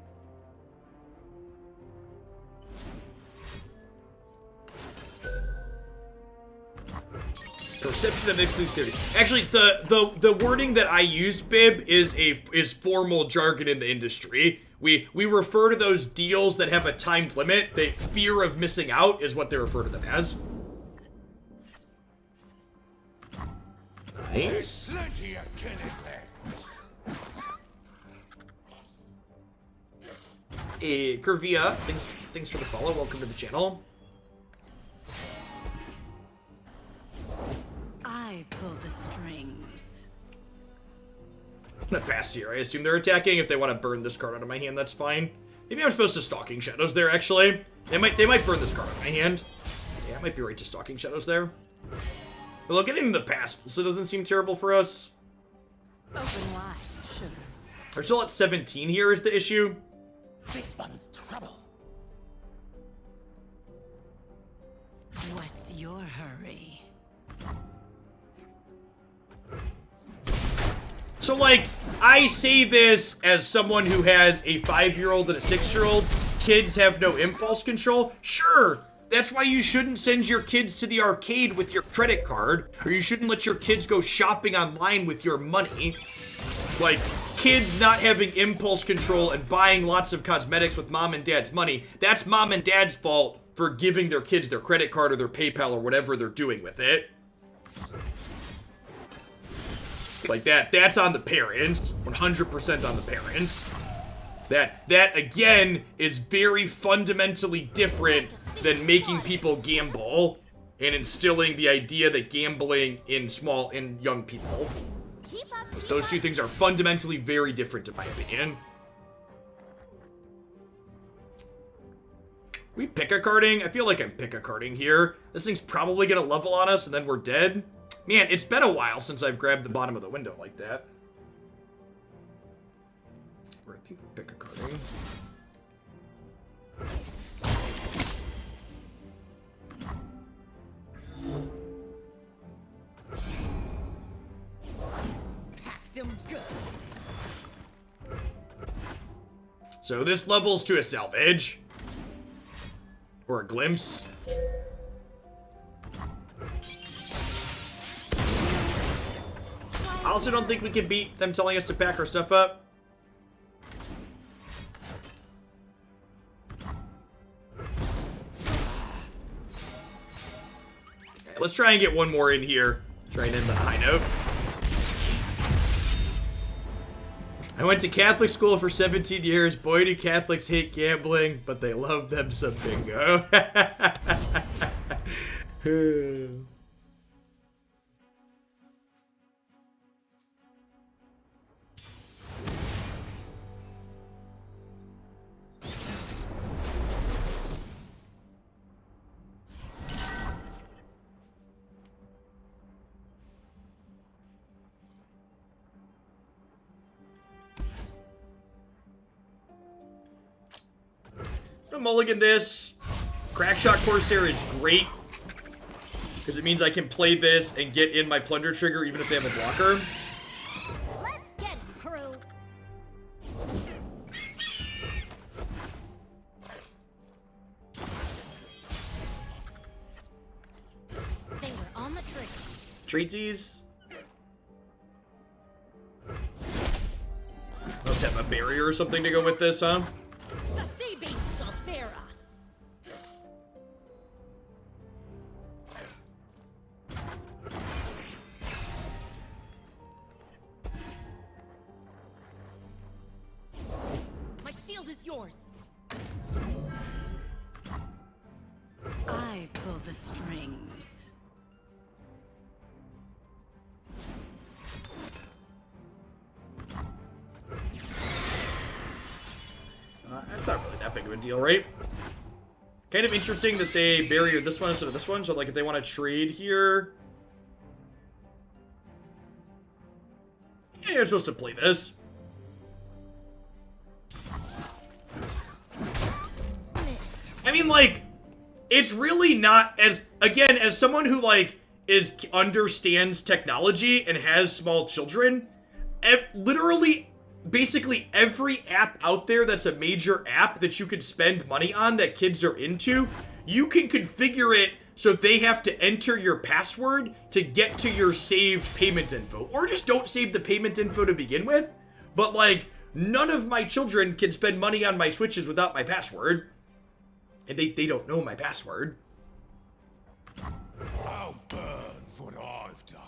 Perception of exclusivity. Actually, the wording that I used, Bib, is formal jargon in the industry. We refer to those deals that have a timed limit. The fear of missing out is what they refer to them as. Nice. Plenty of killing left. Curvia, thanks for the follow. Welcome to the channel. I pull the strings. I'm gonna pass here. I assume they're attacking. If they want to burn this card out of my hand, that's fine. Maybe I'm supposed to Stalking Shadows there, actually. They might burn this card out of my hand. Yeah, I might be right to Stalking Shadows there. Although getting in the past also doesn't seem terrible for us. Open wide, sugar. We're still at 17 here is the issue. This one's trouble. What's your hurry? So, like, I say this as someone who has a 5-year-old and a 6-year-old. Kids have no impulse control. Sure, that's why you shouldn't send your kids to the arcade with your credit card, or you shouldn't let your kids go shopping online with your money. Like, kids not having impulse control and buying lots of cosmetics with mom and dad's money, that's mom and dad's fault for giving their kids their credit card or their PayPal or whatever they're doing with it. Like that's on the parents, 100% on the parents. That again is very fundamentally different than making people gamble and instilling the idea that gambling in young people. Those two things are fundamentally very different in my opinion. We pick-a-carding? I feel like I'm pick-a-carding here. This thing's probably gonna level on us and then we're dead. Man, it's been a while since I've grabbed the bottom of the window like that. Or I think we're pick-a-carding. So this levels to a salvage. Or a glimpse. I also don't think we can beat them telling us to pack our stuff up. Okay, let's try and get one more in here. Try and end the high note. I went to Catholic school for 17 years. Boy, do Catholics hate gambling, but they love them some bingo. Mulligan this. Crackshot Corsair is great because it means I can play this and get in my plunder trigger even if they have a blocker. Let's get it, crew. They were on the trigger. Treaties. Must have a barrier or something to go with this, huh? The sea beasts will bear us. My shield is yours. I pull the strings. That's not really that big of a deal, right? Kind of interesting that they barrier this one instead of this one. So, like, if they want to trade here... Yeah, you're supposed to play this. I mean, like, it's really not as... Again, as someone who, like, understands technology and has small children, literally... Basically every app out there that's a major app that you could spend money on that kids are into, you can configure it so they have to enter your password to get to your saved payment info. Or just don't save the payment info to begin with. But, like, none of my children can spend money on my Switches without my password. And they don't know my password. I'll burn for what I've done.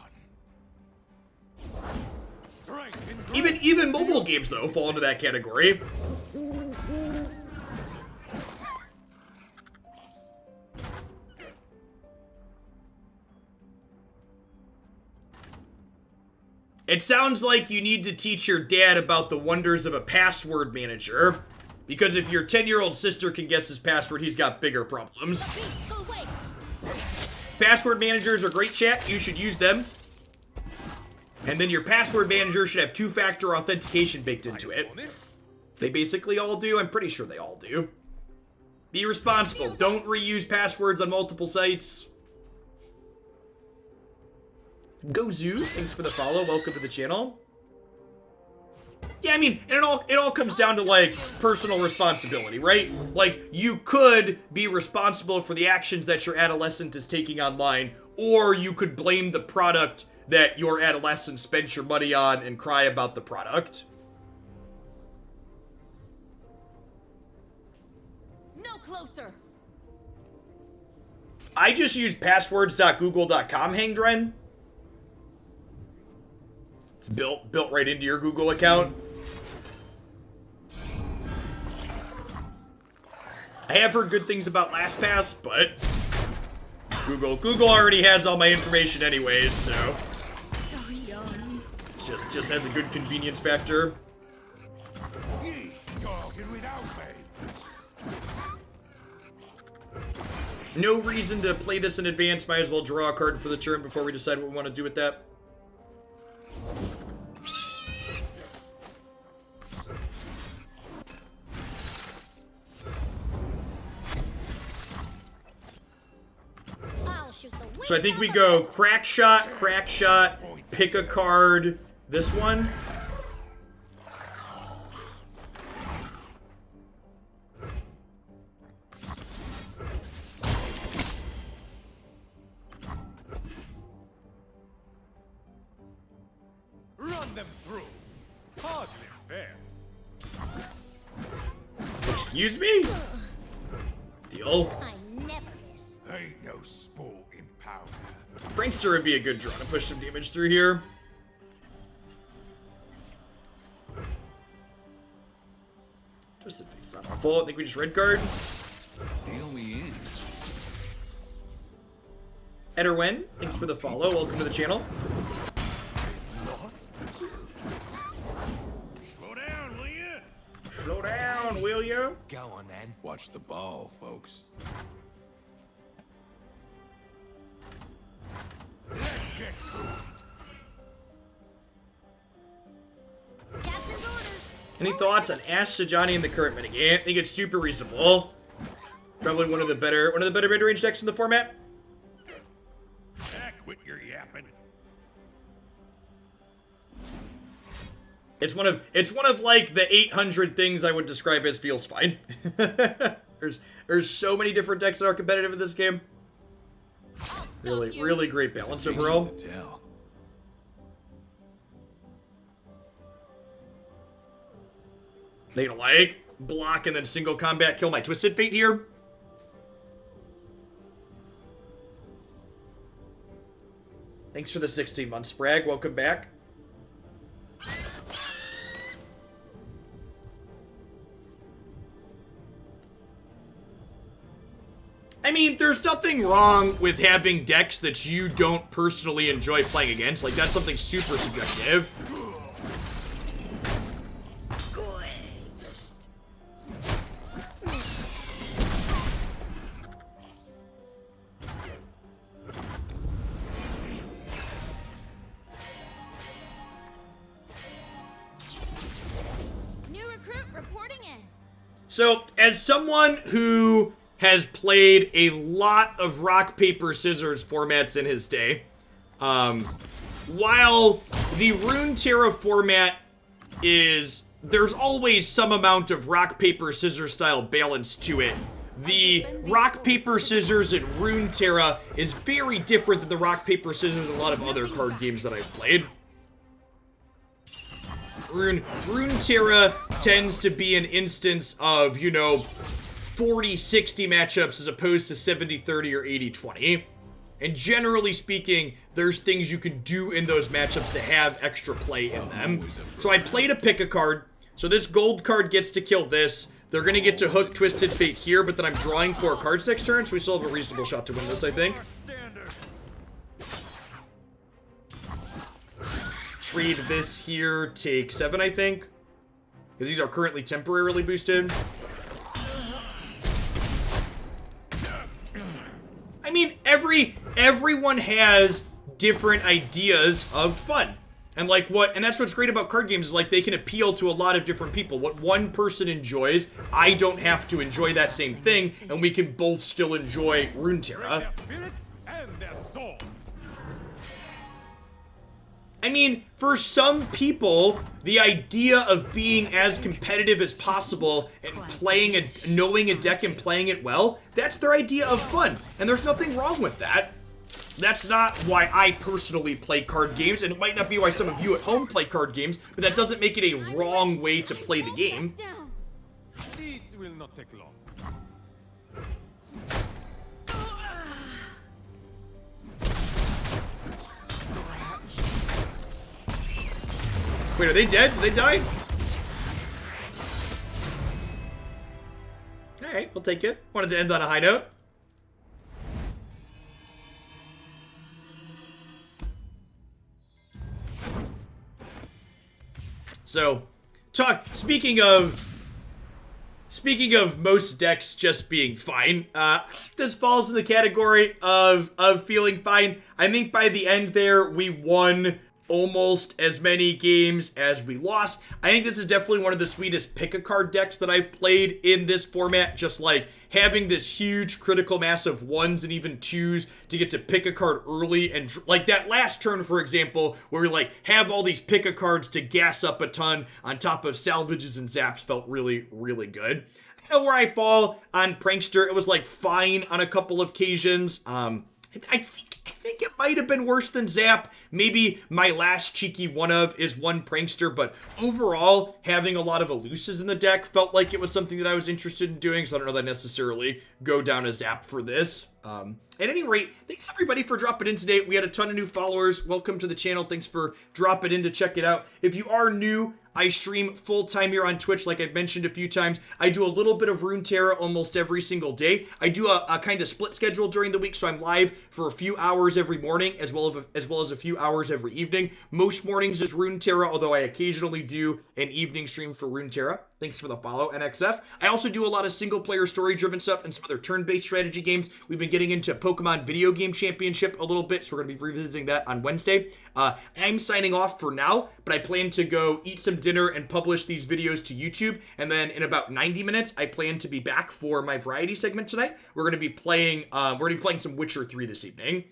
Even mobile games, though, fall into that category. It sounds like you need to teach your dad about the wonders of a password manager. Because if your 10-year-old sister can guess his password, he's got bigger problems. Password managers are great, chat. You should use them. And then your password manager should have two-factor authentication baked into it. They basically all do. I'm pretty sure they all do. Be responsible. Don't reuse passwords on multiple sites. Gozu, thanks for the follow. Welcome to the channel. Yeah, I mean, and it all comes down to, like, personal responsibility, right? Like, you could be responsible for the actions that your adolescent is taking online, or you could blame the product that your adolescent spent your money on and cry about the product. No closer. I just use passwords.google.com, Hangdren. It's built right into your Google account. I have heard good things about LastPass, but Google already has all my information anyways, so just has a good convenience factor. You started without me. No reason to play this in advance. Might as well draw a card for the turn before we decide what we want to do with that. So I think we go crack shot, pick a card. This one. Run them through. Hardly fair. Excuse me? Deal. I never miss. Ain't no sport in powder. Prankster would be a good draw to push some damage through here. Twisted Fate's not awful. I think we just red card. Deal me in. Ederwen, thanks for the follow. Welcome to the channel. Slow down, will you? Slow down, will you? Go on then. Watch the ball, folks. Let's get to it. Captain's orders. Any thoughts on Ash Sajani in the current minigame? I think it's super reasonable. Probably one of the better mid-range decks in the format. Quit your yapping. It's one of like the 800 things I would describe as feels fine. there's so many different decks that are competitive in this game. I'll stop Really, you. really great balance Patience overall. to tell. They gonna like block and then single combat kill my Twisted Fate here. Thanks for the 16 months, Sprag. Welcome back. I mean, there's nothing wrong with having decks that you don't personally enjoy playing against. Like, that's something super subjective. New recruit reporting in. So, as someone who has played a lot of rock, paper, scissors formats in his day, while the Runeterra format is, there's always some amount of rock, paper, scissors style balance to it. The rock, paper, scissors in Runeterra is very different than the rock, paper, scissors in a lot of other card games that I've played. Runeterra tends to be an instance of, you know, 40-60 matchups as opposed to 70-30 or 80-20. And generally speaking, there's things you can do in those matchups to have extra play in them. So I played a pick a card. So this gold card gets to kill this. They're going to get to hook Twisted Fate here, but then I'm drawing 4 cards next turn, so we still have a reasonable shot to win this, I think. Trade this here, take 7, I think. Because these are currently temporarily boosted. I mean, everyone has different ideas of fun. And that's what's great about card games is like they can appeal to a lot of different people. What one person enjoys, I don't have to enjoy that same thing, and we can both still enjoy Runeterra. Their spirits and their souls. I mean, for some people, the idea of being as competitive as possible and knowing a deck and playing it well, that's their idea of fun. And there's nothing wrong with that. That's not why I personally play card games, and it might not be why some of you at home play card games, but that doesn't make it a wrong way to play the game. Down. This will not take long. Wait, are they dead? Did they die? Alright, we'll take it. Wanted to end on a high note. So, speaking of most decks just being fine, this falls in the category of feeling fine. I think by the end there, we won almost as many games as we lost. I think this is definitely one of the sweetest pick-a-card decks that I've played in this format. Just like having this huge critical mass of 1s and even 2s to get to pick a card early, and like that last turn, for example, where we like have all these pick-a-cards to gas up a ton on top of salvages and zaps felt really, really good. I know where I fall on Prankster. It was like fine on a couple of occasions. I think it might have been worse than Zap. Maybe my last cheeky one of is one Prankster, but overall, having a lot of elusives in the deck felt like it was something that I was interested in doing, so I don't know that I necessarily go down a Zap for this. At any rate, thanks everybody for dropping in today. We had a ton of new followers. Welcome to the channel. Thanks for dropping in to check it out. If you are new, I stream full-time here on Twitch, like I've mentioned a few times. I do a little bit of Runeterra almost every single day. I do a kind of split schedule during the week, so I'm live for a few hours every morning, as well as a few hours every evening. Most mornings is Runeterra, although I occasionally do an evening stream for Runeterra. Thanks for the follow, NXF. I also do a lot of single-player story-driven stuff and some other turn-based strategy games. We've been getting into Pokemon Video Game Championship a little bit, so we're going to be revisiting that on Wednesday. I'm signing off for now, but I plan to go eat some dinner and publish these videos to YouTube, and then in about 90 minutes, I plan to be back for my variety segment tonight. We're going to be playing some Witcher 3 this evening.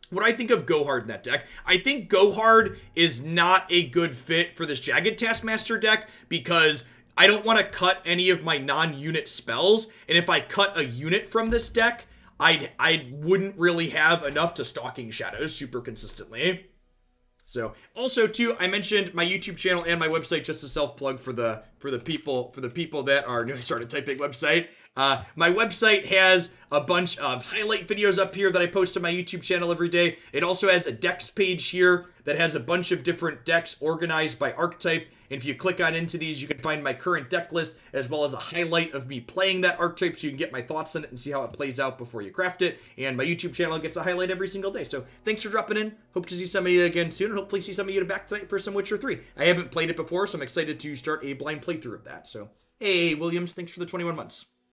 What do I think of Go Hard in that deck? I think Go Hard is not a good fit for this Jagged Taskmaster deck because I don't want to cut any of my non-unit spells, and if I cut a unit from this deck, I wouldn't really have enough to Stalking Shadows super consistently. So, also too, I mentioned my YouTube channel and my website, just a self-plug for the people that are new. I started typing website. My website has a bunch of highlight videos up here that I post to my YouTube channel every day. It also has a decks page here that has a bunch of different decks organized by archetype. And if you click on into these, you can find my current deck list as well as a highlight of me playing that archetype so you can get my thoughts on it and see how it plays out before you craft it. And my YouTube channel gets a highlight every single day. So thanks for dropping in. Hope to see some of you again soon, and hopefully see some of you back tonight for some Witcher 3. I haven't played it before, so I'm excited to start a blind playthrough of that. So, hey, Williams, thanks for the 21 months.